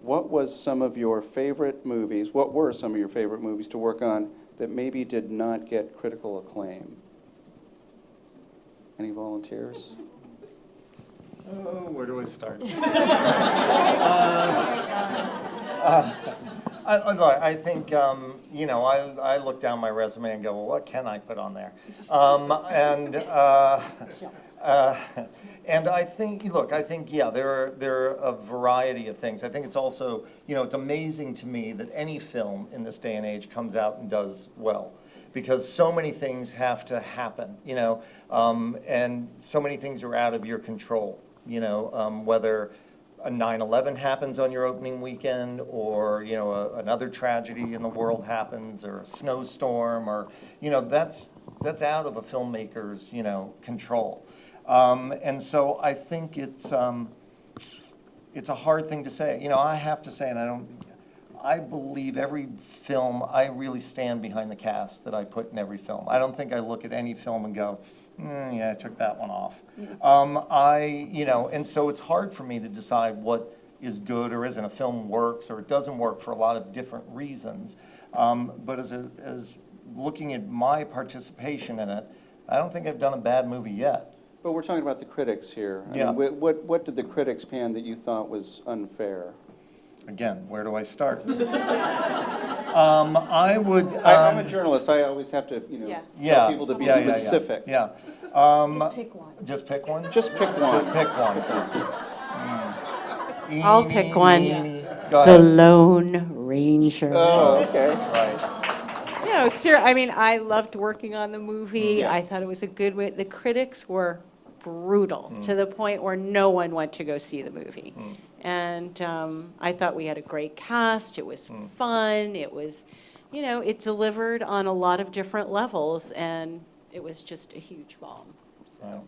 L: What were some of your favorite movies to work on that maybe did not get critical acclaim? Any volunteers?
G: Oh, where do I start? I think, I look down my resume and go, well, what can I put on there? And I think, there are a variety of things. I think it's also, it's amazing to me that any film in this day and age comes out and does well. Because so many things have to happen, and so many things are out of your control, whether a 9/11 happens on your opening weekend, or another tragedy in the world happens, or a snowstorm, or that's out of a filmmaker's control, and so I think it's a hard thing to say. I have to say, and I believe every film, I really stand behind the cast that I put in every film. I don't think I look at any film and go, yeah, I took that one off. And so it's hard for me to decide what is good or isn't. A film works or it doesn't work for a lot of different reasons. But as looking at my participation in it, I don't think I've done a bad movie yet.
L: But we're talking about the critics here. I
G: Yeah.
L: mean, what did the critics pan that you thought was unfair?
G: Again, where do I start? I would.
L: I'm a journalist. I always have to, tell people to be specific.
G: Yeah.
N: Just pick one.
G: Just pick one?
L: Just pick one.
G: Just pick one.
M: I'll pick one.
G: Go
M: The
G: ahead.
M: Lone Ranger.
L: Oh, okay.
G: Right.
M: I mean, I loved working on the movie. I thought it was a good way. The critics were brutal to the point where no one went to go see the movie. And I thought we had a great cast. It was fun. It was, it delivered on a lot of different levels, and it was just a huge bomb. So.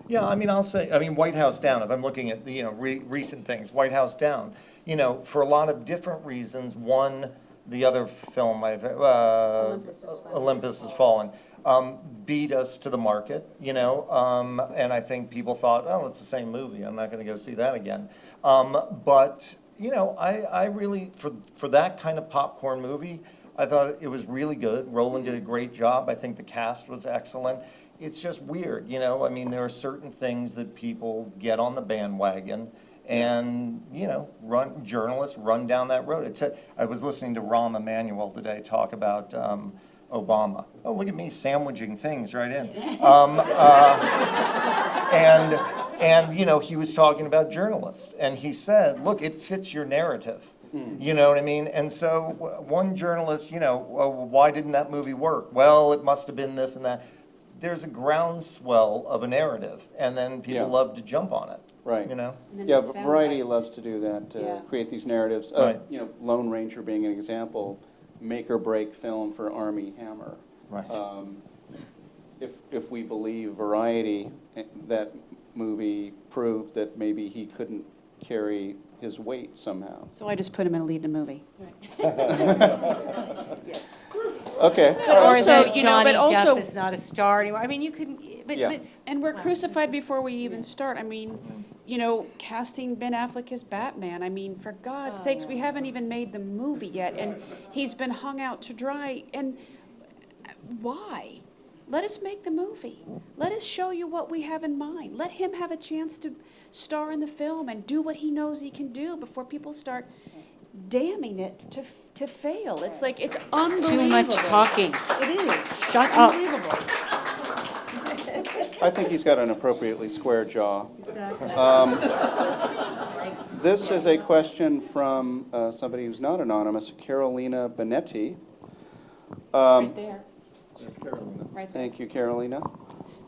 G: Yeah, I'll say, White House Down, if I'm looking at the, recent things, White House Down, for a lot of different reasons. One, the other film, Olympus Has Fallen, beat us to the market, and I think people thought, oh, it's the same movie. I'm not going to go see that again. But, I really, for that kind of popcorn movie, I thought it was really good. Roland did a great job. I think the cast was excellent. It's just weird, there are certain things that people get on the bandwagon and, journalists run down that road. I was listening to Rahm Emanuel today talk about Obama. Oh, look at me sandwiching things right in. And he was talking about journalists, and he said, look, it fits your narrative. You know what I mean? And so one journalist, why didn't that movie work? Well, it must have been this and that. There's a groundswell of a narrative, and then people love to jump on it.
L: Right.
G: Yeah,
L: Variety loves to do that, create these narratives.
G: Right.
L: Lone Ranger being an example, make or break film for Armie Hammer.
G: Right.
L: If we believe Variety, that movie proved that maybe he couldn't carry his weight somehow.
N: So I just put him in a lead in a movie.
M: Yes.
L: Okay.
M: Or
N: Also,
M: that
N: you know,
M: Johnny
N: but also-
M: Depp is not a star anymore. I mean, you can, but
N: And we're crucified before we even start. I mean, you know, casting Ben Affleck as Batman. I mean, for God's sakes, we haven't even made the movie yet, and he's been hung out to dry. And why? Let us make the movie. Let us show you what we have in mind. Let him have a chance to star in the film and do what he knows he can do before people start damning it to fail. It's like, it's unbelievable.
M: Too much talking.
N: It is.
M: Shut up.
N: Unbelievable.
L: I think he's got an appropriately square jaw.
N: Exactly.
L: This is a question from somebody who's not anonymous, Carolina Benetti.
N: Right there.
G: Yes, Carolina.
N: Right there.
L: Thank you, Carolina.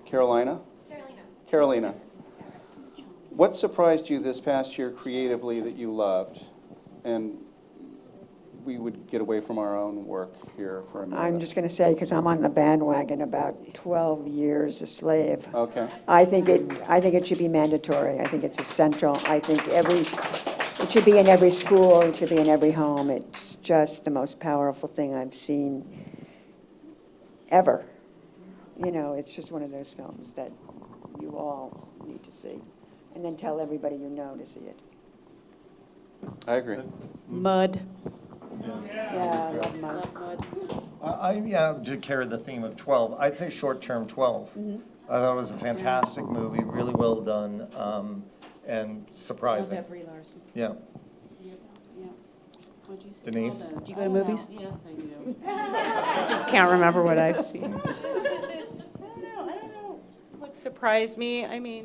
L: Carolina? Carolina. What surprised you this past year creatively that you loved? And we would get away from our own work here for a minute.
O: I'm just going to say, because I'm on the bandwagon, about 12 years a slave.
L: Okay.
O: I think it should be mandatory. I think it's essential. I think it should be in every school. It should be in every home. It's just the most powerful thing I've seen ever. You know, it's just one of those films that you all need to see, and then tell everybody you know to see it.
L: I agree.
N: Mud.
O: Yeah, I love Mud.
G: To carry the theme of 12, I'd say short-term 12. I thought it was a fantastic movie, really well done, and surprising.
N: Love that Brie Larson.
G: Yeah.
N: What'd you say?
G: Denise?
N: Do you go to movies?
M: Yes, I do. I just can't remember what I've seen. I don't know what surprised me. I mean,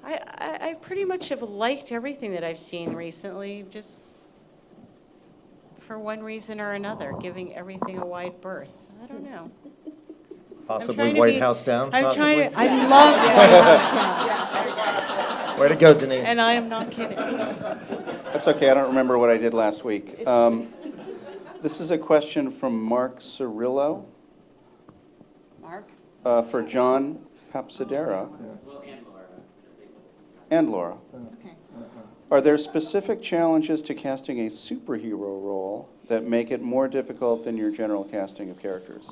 M: I pretty much have liked everything that I've seen recently, just for one reason or another, giving everything a wide berth. I don't know.
G: Possibly White House Down?
M: I'm
G: possibly?
M: trying to, I love White House Down.
G: Way to go, Denise.
M: And I am not kidding.
L: That's okay, I don't remember what I did last week. This is a question from Mark Cirillo.
N: Mark?
L: For John Papsidera. And Laura.
N: Okay.
L: Are there specific challenges to casting a superhero role that make it more difficult than your general casting of characters?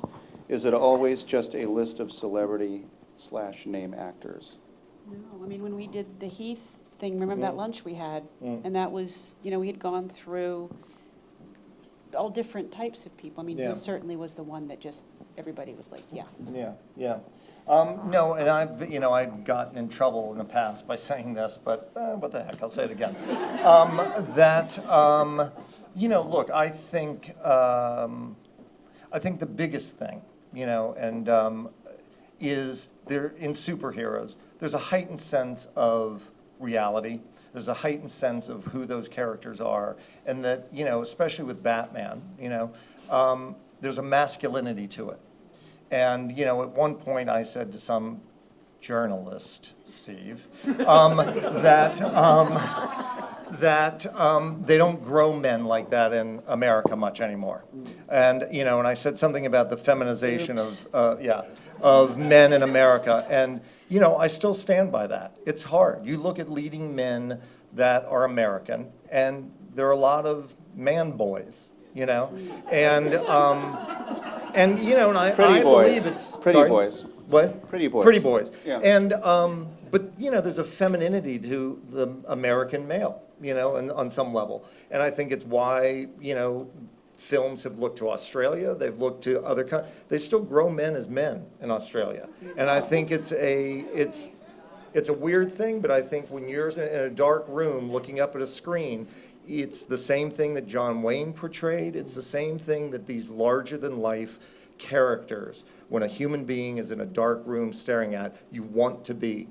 L: Is it always just a list of celebrity/name actors?
N: No, I mean, when we did the Heath thing, remember that lunch we had? And that was, you know, we had gone through all different types of people. I mean,
G: Yeah.
N: he certainly was the one that just, everybody was like, yeah.
G: Yeah. No, and I've gotten in trouble in the past by saying this, but what the heck, I'll say it again. Look, I think the biggest thing, is there in superheroes, there's a heightened sense of reality. There's a heightened sense of who those characters are, and that, especially with Batman, there's a masculinity to it. And, at one point I said to some journalist, Steve, that they don't grow men like that in America much anymore. And, and I said something about the feminization of men in America. And, I still stand by that. It's hard. You look at leading men that are American, and there are a lot of man boys, and I believe it's
L: Pretty boys.
G: What?
L: Pretty boys.
G: Pretty boys.
L: Yeah.
G: And but there's a femininity to the American male, and on some level. And I think it's why films have looked to Australia. They've looked to other countries. They still grow men as men in Australia. And I think it's a weird thing, but I think when you're in a dark room looking up at a screen, it's the same thing that John Wayne portrayed. It's the same thing that these larger-than-life characters, when a human being is in a dark room staring at, you want to be.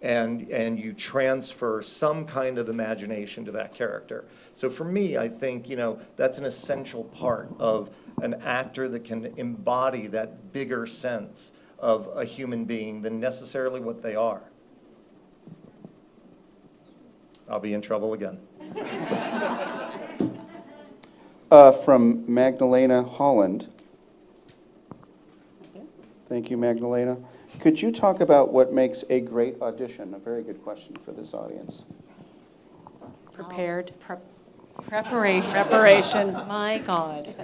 G: And you transfer some kind of imagination to that character. So for me, I think, that's an essential part of an actor that can embody that bigger sense of a human being than necessarily what they are. I'll be in trouble again.
L: From Magdalena Holland. Thank you, Magdalena. Could you talk about what makes a great audition? A very good question for this audience.
N: Prepared.
M: Preparation. My God.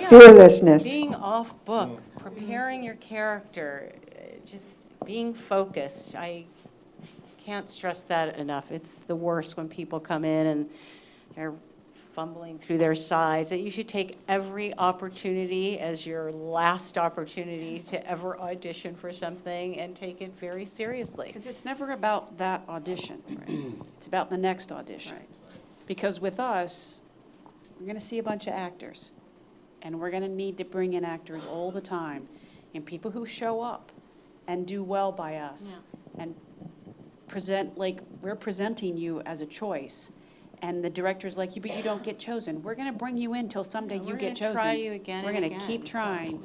O: Fearlessness.
M: Being off book, preparing your character, just being focused. I can't stress that enough. It's the worst when people come in and they're fumbling through their sides, that you should take every opportunity as your last opportunity to ever audition for something and take it very seriously.
N: Because it's never about that audition. It's about the next audition. Because with us, we're going to see a bunch of actors. And we're going to need to bring in actors all the time. And people who show up and do well by us. And present, like, we're presenting you as a choice. And the director's like, but you don't get chosen. We're going to bring you in till someday you get chosen.
M: We're going to try you again
N: We're
M: and
N: going to
M: again.
N: keep trying.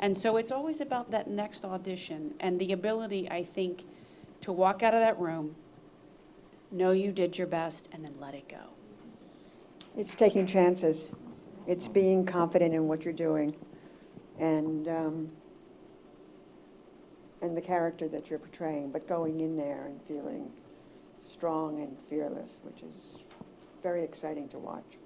N: And so it's always about that next audition and the ability, I think, to walk out of that room, know you did your best, and then let it go.
O: It's taking chances. It's being confident in what you're doing, and the character that you're portraying, but going in there and feeling strong and fearless, which is very exciting to watch.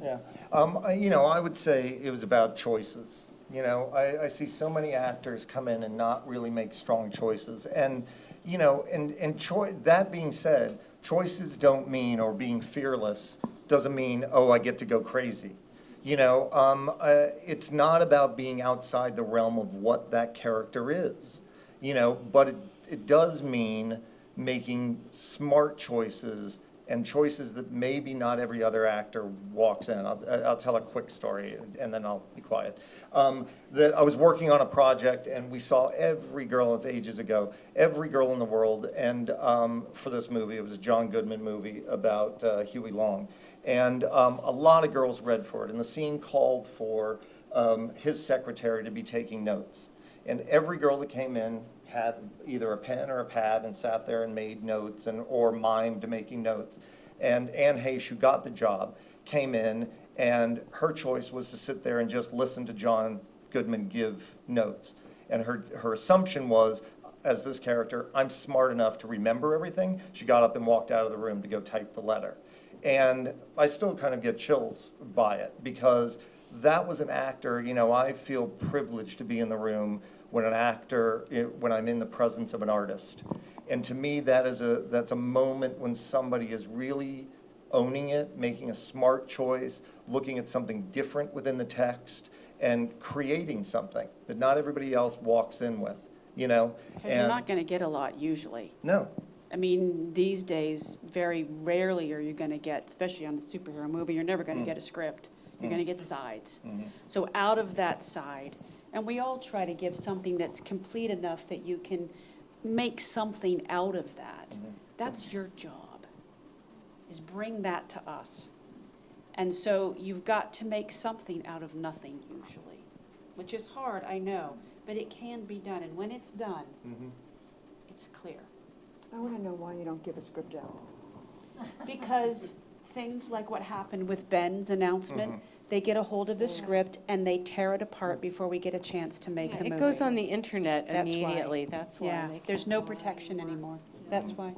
G: Yeah. I would say it was about choices. I see so many actors come in and not really make strong choices. And, that being said, choices don't mean, or being fearless doesn't mean, oh, I get to go crazy. It's not about being outside the realm of what that character is, but it does mean making smart choices and choices that maybe not every other actor walks in. I'll tell a quick story and then I'll be quiet. That I was working on a project and we saw every girl, it's ages ago, every girl in the world, and for this movie, it was a John Goodman movie about Huey Long. And a lot of girls read for it, and the scene called for his secretary to be taking notes. And every girl that came in had either a pen or a pad and sat there and made notes or mimed making notes. And Anne Heche, who got the job, came in, and her choice was to sit there and just listen to John Goodman give notes. And her assumption was, as this character, I'm smart enough to remember everything. She got up and walked out of the room to go type the letter. And I still kind of get chills by it, because that was an actor, I feel privileged to be in the room when when I'm in the presence of an artist. And to me, that's a moment when somebody is really owning it, making a smart choice, looking at something different within the text, and creating something that not everybody else walks in with, Because
N: you're not going to get a lot usually.
G: No.
N: I mean, these days, very rarely are you going to get, especially on the superhero movie, you're never going to get a script. You're going to get sides. So out of that side, and we all try to give something that's complete enough that you can make something out of that. That's your job, is bring that to us. And so you've got to make something out of nothing usually, which is hard, I know, but it can be done. And when it's done, it's clear.
O: I want to know why you don't give a script out.
N: Because things like what happened with Ben's announcement, they get a hold of the script and they tear it apart before we get a chance to make the movie.
M: It goes on the internet
N: That's
M: immediately.
N: Why.
M: That's why.
N: Yeah, there's no protection anymore. That's why.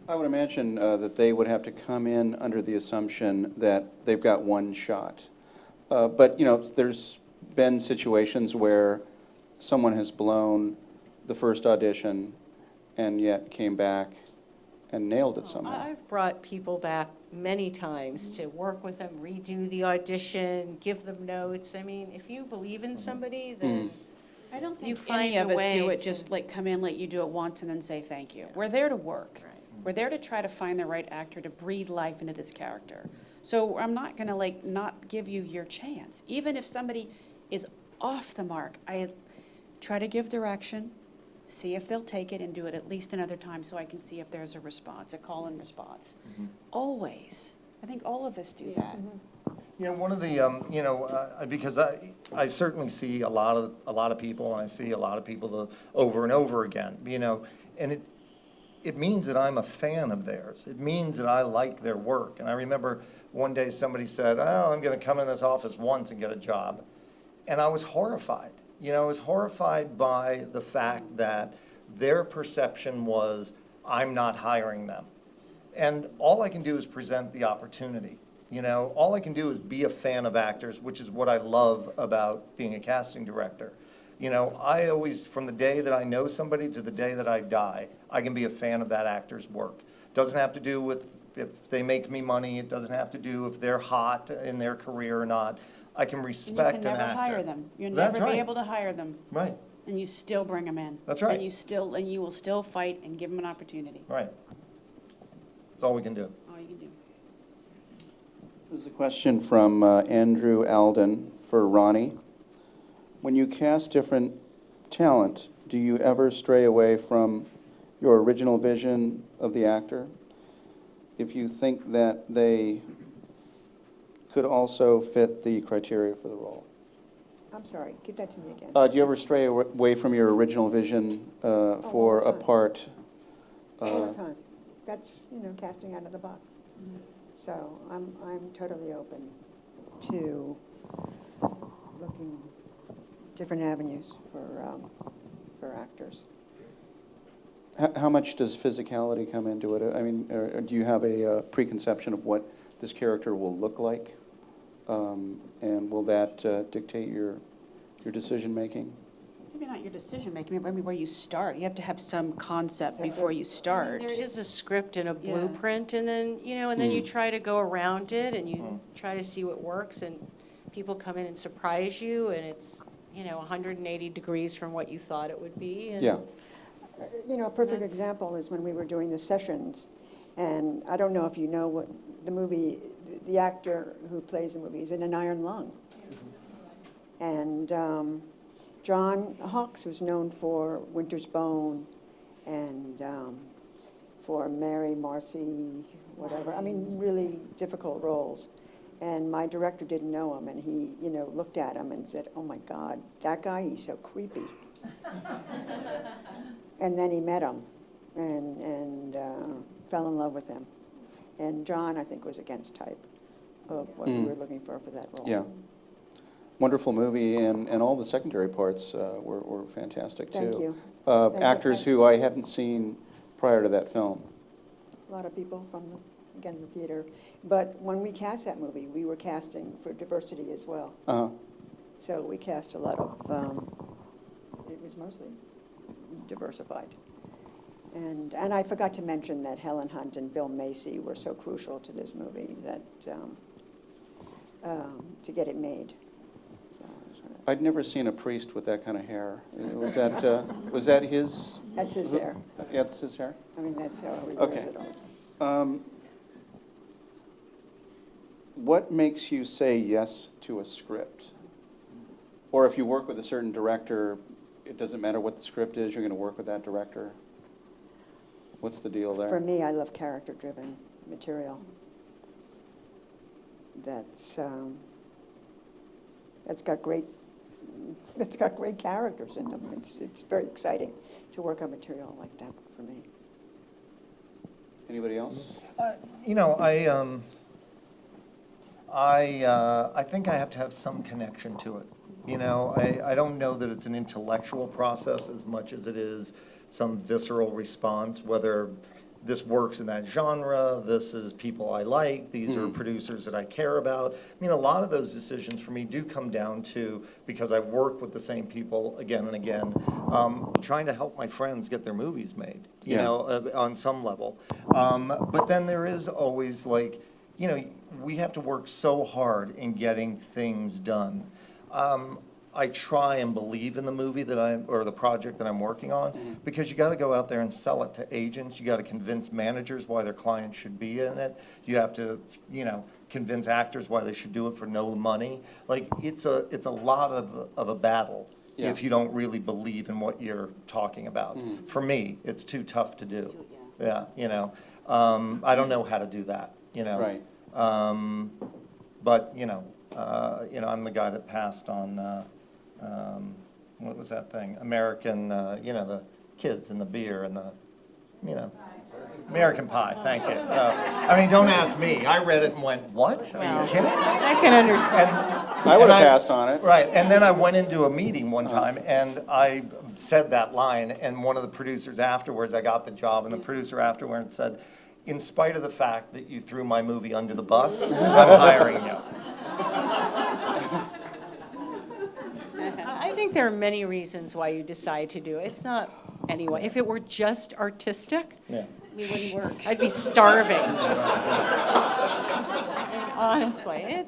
L: I would imagine that they would have to come in under the assumption that they've got one shot. But, there's been situations where someone has blown the first audition and yet came back and nailed it somehow.
M: I've brought people back many times to work with them, redo the audition, give them notes. I mean, if you believe in somebody, then
N: I don't think
M: you find
N: any of
M: a
N: us
M: way
N: do it
M: to-
N: just like come in, let you do it once and then say thank you. We're there to work. We're there to try to find the right actor to breathe life into this character. So I'm not going to not give you your chance. Even if somebody is off the mark, I try to give direction, see if they'll take it and do it at least another time so I can see if there's a response, a call and response. Always. I think all of us do that.
G: One of the, because I certainly see a lot of people, and I see a lot of people over and over again, and it means that I'm a fan of theirs. It means that I like their work. And I remember one day somebody said, oh, I'm going to come in this office once and get a job. And I was horrified. I was horrified by the fact that their perception was, I'm not hiring them. And all I can do is present the opportunity. All I can do is be a fan of actors, which is what I love about being a casting director. You know, I always, from the day that I know somebody to the day that I die, I can be a fan of that actor's work. Doesn't have to do with if they make me money. It doesn't have to do if they're hot in their career or not. I can respect an actor.
N: You can never hire them. You'll
G: That's
N: never be
G: right.
N: able to hire them.
G: Right.
N: And you still bring them in.
G: That's right.
N: And you will still fight and give them an opportunity.
G: Right. That's all we can do.
N: All you can do.
L: This is a question from Andrew Alden for Ronnie. When you cast different talent, do you ever stray away from your original vision of the actor? If you think that they could also fit the criteria for the role?
O: I'm sorry, give that to me again.
L: Do you ever stray away from your original vision for a part?
O: All the time. That's, casting out of the box. So I'm totally open to looking different avenues for actors.
L: How much does physicality come into it? I mean, do you have a preconception of what this character will look like? And will that dictate your decision-making?
N: Maybe not your decision-making, but maybe where you start. You have to have some concept before you start.
M: There is a script and a blueprint, and then, and then you try to go around it, and you try to see what works, and people come in and surprise you, and it's, 180 degrees from what you thought it would be. And
L: yeah.
O: A perfect example is when we were doing the sessions, and I don't know if you know what the movie, the actor who plays the movie is in an iron lung. And John Hawkes was known for Winter's Bone and for Mary, Marcy, whatever. I mean, really difficult roles. And my director didn't know him, and he, looked at him and said, "Oh my God, that guy, he's so creepy." And then he met him and fell in love with him. And John, I think, was against type of what we were looking for that role.
L: Yeah. Wonderful movie, and all the secondary parts were fantastic, too.
O: Thank you.
L: Actors who I hadn't seen prior to that film.
O: A lot of people from, the theater. But when we cast that movie, we were casting for diversity as well.
L: Uh-huh.
O: So we cast a lot of, it was mostly diversified. And I forgot to mention that Helen Hunt and Bill Macy were so crucial to this movie that to get it made.
L: I'd never seen a priest with that kind of hair. Was that his?
O: That's his hair.
L: That's his hair?
O: I mean, that's how he
L: Okay.
O: wears it all.
L: What makes you say yes to a script? Or if you work with a certain director, it doesn't matter what the script is, you're going to work with that director? What's the deal there?
O: For me, I love character-driven material. That's got great characters in them. It's very exciting to work on material like that for me.
L: Anybody else?
G: I think I have to have some connection to it. I don't know that it's an intellectual process as much as it is some visceral response, whether this works in that genre, this is people I like, these are producers that I care about. I mean, a lot of those decisions for me do come down to, because I work with the same people again and again, trying to help my friends get their movies made, you know, on some level. But then there is always we have to work so hard in getting things done. I try and believe in the movie or the project that I'm working on, because you got to go out there and sell it to agents. You got to convince managers why their clients should be in it. You have to, convince actors why they should do it for no money. Like it's a lot of a battle if you don't really believe in what you're talking about. For me, it's too tough to do. I don't know how to do that.
L: Right.
G: But I'm the guy that passed on. What was that thing? American, the kids and the beer and the, American Pie. Thank you. So, don't ask me. I read it and went, "What? Are you kidding me?"
M: I can understand.
L: I would have passed on it.
G: Right. And then I went into a meeting one time and I said that line, and one of the producers afterwards, I got the job, and the producer afterwards said, "In spite of the fact that you threw my movie under the bus, I'm hiring you."
M: I think there are many reasons why you decide to do it. It's not anyway. If it were just artistic, we wouldn't work. I'd be starving. Honestly,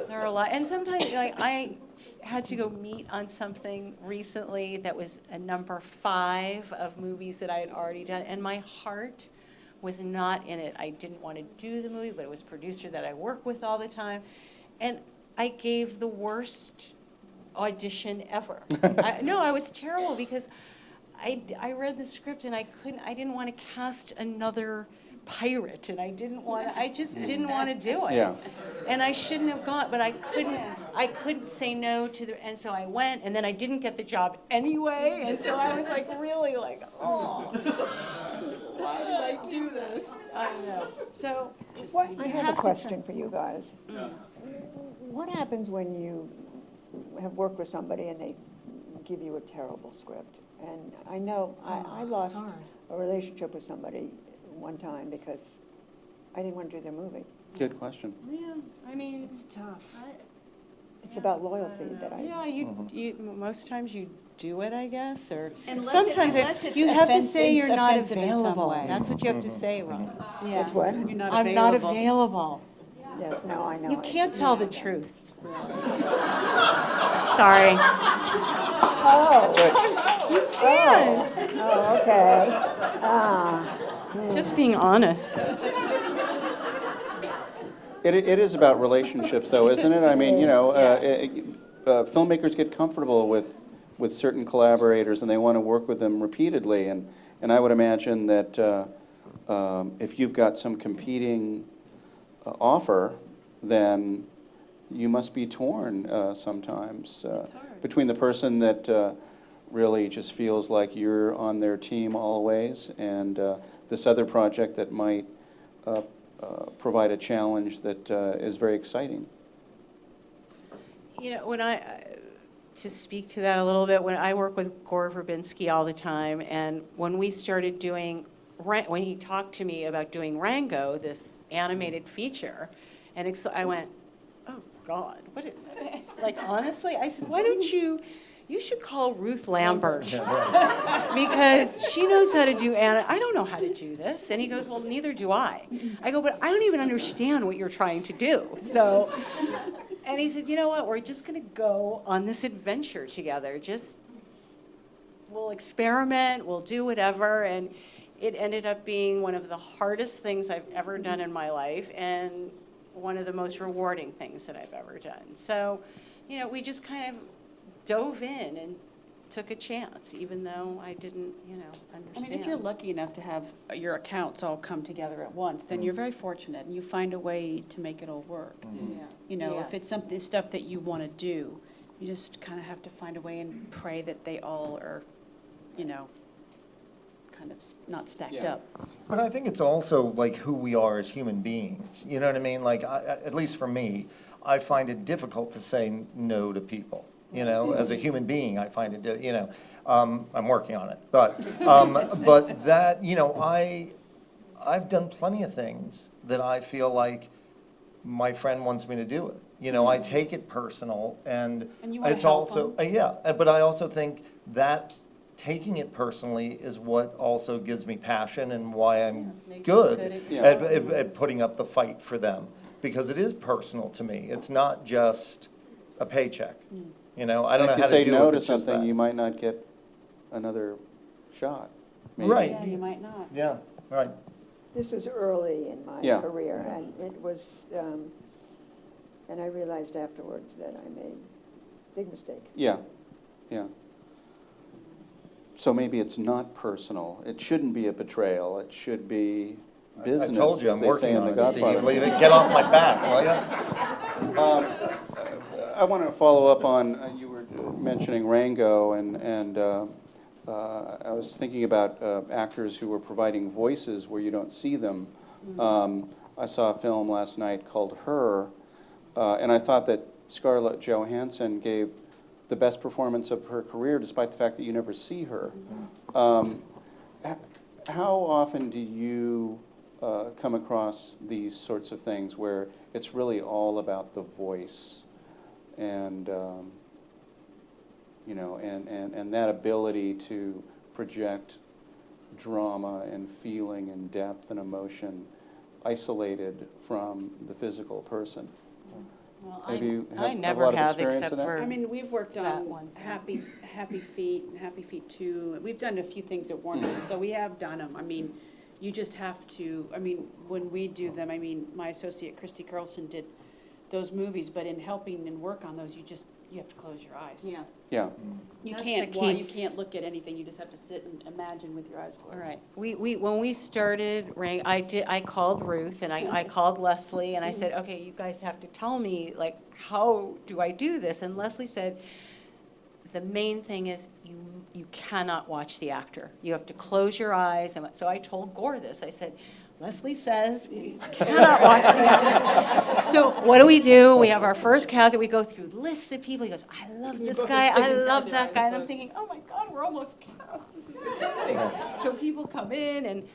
M: there are a lot. And sometimes, like, I had to go meet on something recently that was a number 5 of movies that I had already done, and my heart was not in it. I didn't want to do the movie, but it was a producer that I work with all the time, and I gave the worst audition ever. I was terrible because I read the script and I didn't want to cast another pirate, and I just didn't want to do it.
L: Yeah.
M: And I shouldn't have gone, but I couldn't say no to and so I went, and then I didn't get the job anyway, and so I was like, really like, oh, why did I do this? I don't know. So,
O: I have a question for you guys. What happens when you have worked with somebody and they give you a terrible script? And I know I lost a relationship with somebody one time because I didn't want to do their movie.
L: Good question.
M: Yeah, I mean,
N: It's tough.
O: It's about loyalty that I.
M: Yeah, you most times you do it, I guess, or
N: Unless
M: sometimes
N: it's
M: you have to
N: offensive-
M: say you're not
N: offensive in some
M: available.
N: way.
M: That's what you have to say, Ron.
N: Yeah.
O: It's what?
N: You're not
M: I'm not available.
O: Yes, no, I know.
M: You can't tell the truth. Sorry.
O: Oh.
M: You can't.
O: Oh, okay.
M: Just being honest.
L: It is about relationships, though, isn't it? I mean, filmmakers get comfortable with certain collaborators, and they want to work with them repeatedly. And I would imagine that if you've got some competing offer, then you must be torn sometimes between the person that really just feels like you're on their team always, and this other project that might provide a challenge that is very exciting.
M: You know, to speak to that a little bit, when I work with Gore Verbinski all the time, and when we started doing, when he talked to me about doing Rango, this animated feature, and I went, oh God, like honestly, I said, why don't you should call Ruth Lambert, because she knows how to do I don't know how to do this. And he goes, well, neither do I. I go, but I don't even understand what you're trying to do. So, and he said, you know what, we're just gonna go on this adventure together. We'll experiment, we'll do whatever. And it ended up being one of the hardest things I've ever done in my life, and one of the most rewarding things that I've ever done. So, we just kind of dove in and took a chance, even though I didn't, understand.
N: I mean, if you're lucky enough to have your accounts all come together at once, then you're very fortunate, and you find a way to make it all work. If it's stuff that you want to do, you just kind of have to find a way and pray that they all are, kind of not stacked up.
G: But I think it's also like who we are as human beings. You know what I mean? Like, at least for me, I find it difficult to say no to people. As a human being, I find it, I'm working on it. But that, I've done plenty of things that I feel like my friend wants me to do it. I take it personal, and it's also, but I also think that taking it personally is what also gives me passion and why I'm good at putting up the fight for them, because it is personal to me. It's not just a paycheck. I don't know how to do it.
L: If you say no to something, you might not get another shot. Maybe.
G: Right.
N: Yeah, you might not.
G: Yeah, right.
O: This was early in my career, and it was, and I realized afterwards that I made a big mistake.
L: Yeah. So maybe it's not personal. It shouldn't be a betrayal. It should be business.
G: I told you, I'm working on it, Steve.
L: Get
G: off my back, will you?
L: I want to follow up on, you were mentioning Rango, and I was thinking about actors who were providing voices where you don't see them. I saw a film last night called Her, and I thought that Scarlett Johansson gave the best performance of her career, despite the fact that you never see her. How often do you come across these sorts of things where it's really all about the voice? And you know, and that ability to project drama and feeling and depth and emotion isolated from the physical person.
M: Well,
L: Have you
M: I
L: have a
M: never
L: lot of
M: have,
L: experience
M: except
L: in that?
M: for
N: I mean, we've worked
M: that
N: on
M: one thing.
N: Happy Feet and Happy Feet 2. We've done a few things at Warner, so we have done them. I mean, you just have to, I mean, when we do them, I mean, my associate Christy Carlson did those movies, but in helping and work on those, you have to close your eyes.
M: Yeah.
L: Yeah.
N: You
M: That's
N: can't
M: the key.
N: you can't look at anything. You just have to sit and imagine with your eyes closed.
M: All right. When we started, I called Ruth and I called Leslie and I said, okay, you guys have to tell me, like, how do I do this? And Leslie said, the main thing is you cannot watch the actor. You have to close your eyes. And so I told Gore this. I said, Leslie says we cannot watch the actor. So what do? We have our first cast. We go through lists of people. He goes, I love this guy. I love that guy. And I'm thinking, oh my God, we're almost cast. This is amazing. So people come in and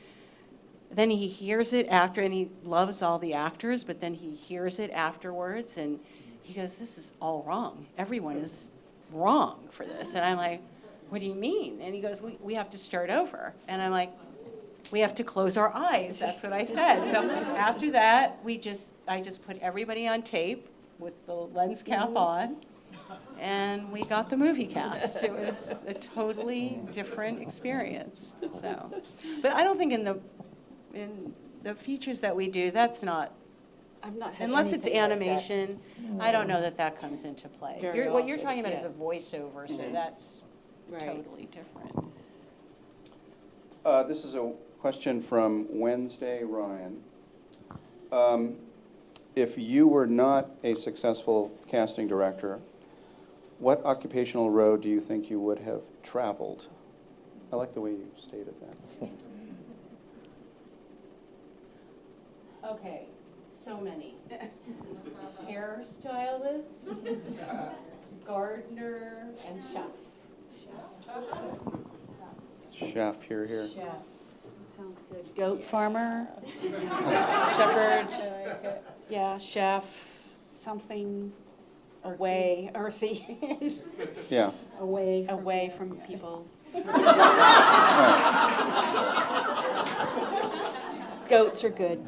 M: then he hears it after, and he loves all the actors, but then he hears it afterwards and he goes, this is all wrong. Everyone is wrong for this. And I'm like, what do you mean? And he goes, we have to start over. And I'm like, we have to close our eyes. That's what I said. So after that, I just put everybody on tape with the lens cap on, and we got the movie cast. It was a totally different experience. So, but I don't think in the features that we do, that's not.
N: I've not had
M: Unless it's
N: anything like
M: animation, I don't know that comes into play.
N: Very
M: What you're
N: often,
M: talking about
N: yeah.
M: is a voiceover, so that's
N: Right.
M: totally different.
L: This is a question from Wednesday Ryan. If you were not a successful casting director, what occupational road do you think you would have traveled? I like the way you stated that.
M: Okay, so many. Hairstylist, gardener, and chef.
L: Chef, here.
M: Chef.
N: Sounds good. Goat farmer, shepherd, yeah, chef, something away, earthy.
L: Yeah.
N: Away from people. Goats are good.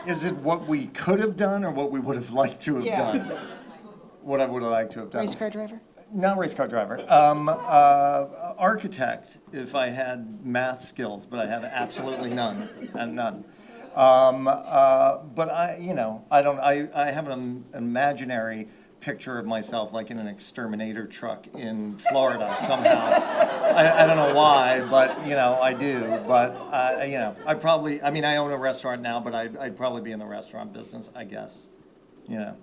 G: Is it what we could have done or what we would have liked to have done? What I would have liked to have done.
N: Race car driver?
G: Not race car driver. Architect, if I had math skills, but I had absolutely none. But I have an imaginary picture of myself like in an exterminator truck in Florida somehow. I don't know why, but I do. But I own a restaurant now, but I'd probably be in the restaurant business, I guess. The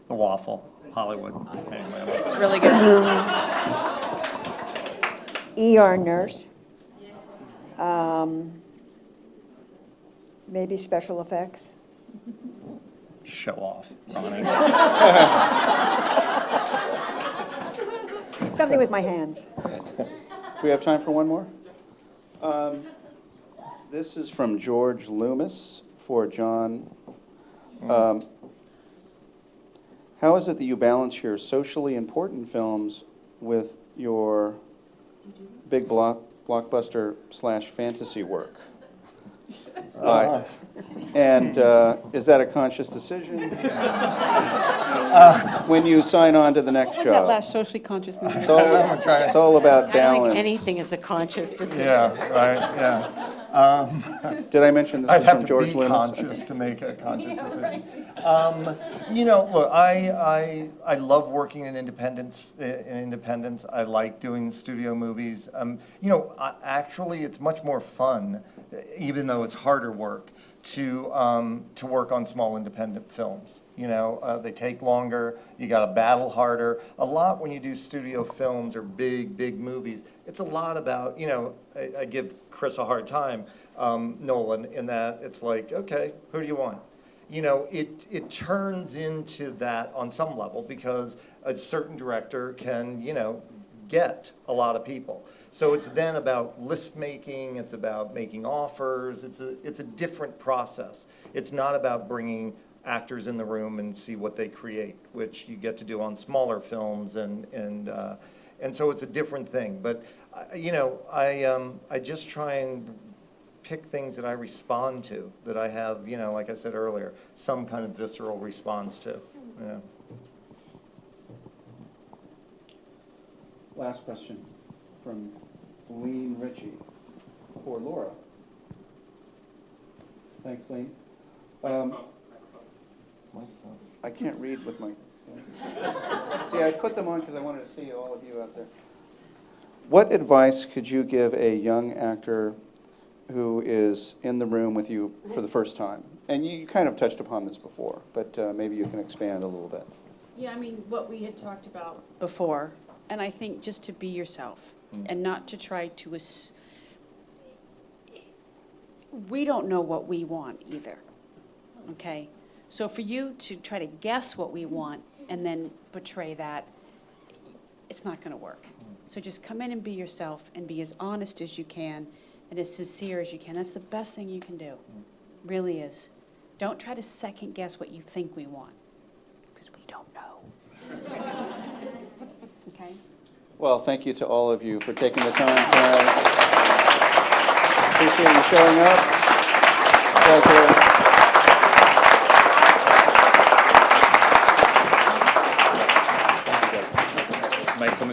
G: Waffle. Hollywood. Anyway,
N: It's really good.
O: ER nurse. Maybe special effects.
G: show off, Ronnie.
O: Something with my hands.
L: Do we have time for one more? This is from George Loomis for John. How is it that you balance your socially important films with your big blockbuster / fantasy work? And is that a conscious decision when you sign on to the next
N: What
L: job?
N: was that last socially conscious movie?
L: It's all about balance.
M: I don't think anything is a conscious decision.
G: Yeah, right, yeah.
L: Did I mention this
G: I'd
L: was
G: have
L: from
G: to
L: George
G: be
L: Loomis?
G: conscious to make a conscious decision. Look, I love working in independence. I like doing studio movies. Actually, it's much more fun, even though it's harder work, to work on small independent films. They take longer. You got to battle harder. A lot when you do studio films or big movies. It's a lot about, I give Chris a hard time, Nolan, in that it's like, okay, who do you want? It turns into that on some level because a certain director can, get a lot of people. So it's then about list making, it's about making offers, it's a different process. It's not about bringing actors in the room and see what they create, which you get to do on smaller films, and so it's a different thing. But you know, I just try and pick things that I respond to, that I have, you know, like I said earlier, some kind of visceral response to. Yeah.
L: Last question from Lean Ritchie for Lora. Thanks, Lean. I can't read with my... See, I put them on because I wanted to see all of you out there. What advice could you give a young actor who is in the room with you for the first time? And you kind of touched upon this before, but maybe you can expand a little bit.
N: Yeah, I mean, what we had talked about before, and I think just to be yourself and not to try to... We don't know what we want either, okay? So for you to try to guess what we want and then portray that, it's not going to work. So just come in and be yourself and be as honest as you can and as sincere as you can. That's the best thing you can do. Really is. Don't try to second guess what you think we want, because we don't know. Okay?
L: Well, thank you to all of you for taking the time tonight. Appreciate you showing up. Pleasure.
K: Mike's on the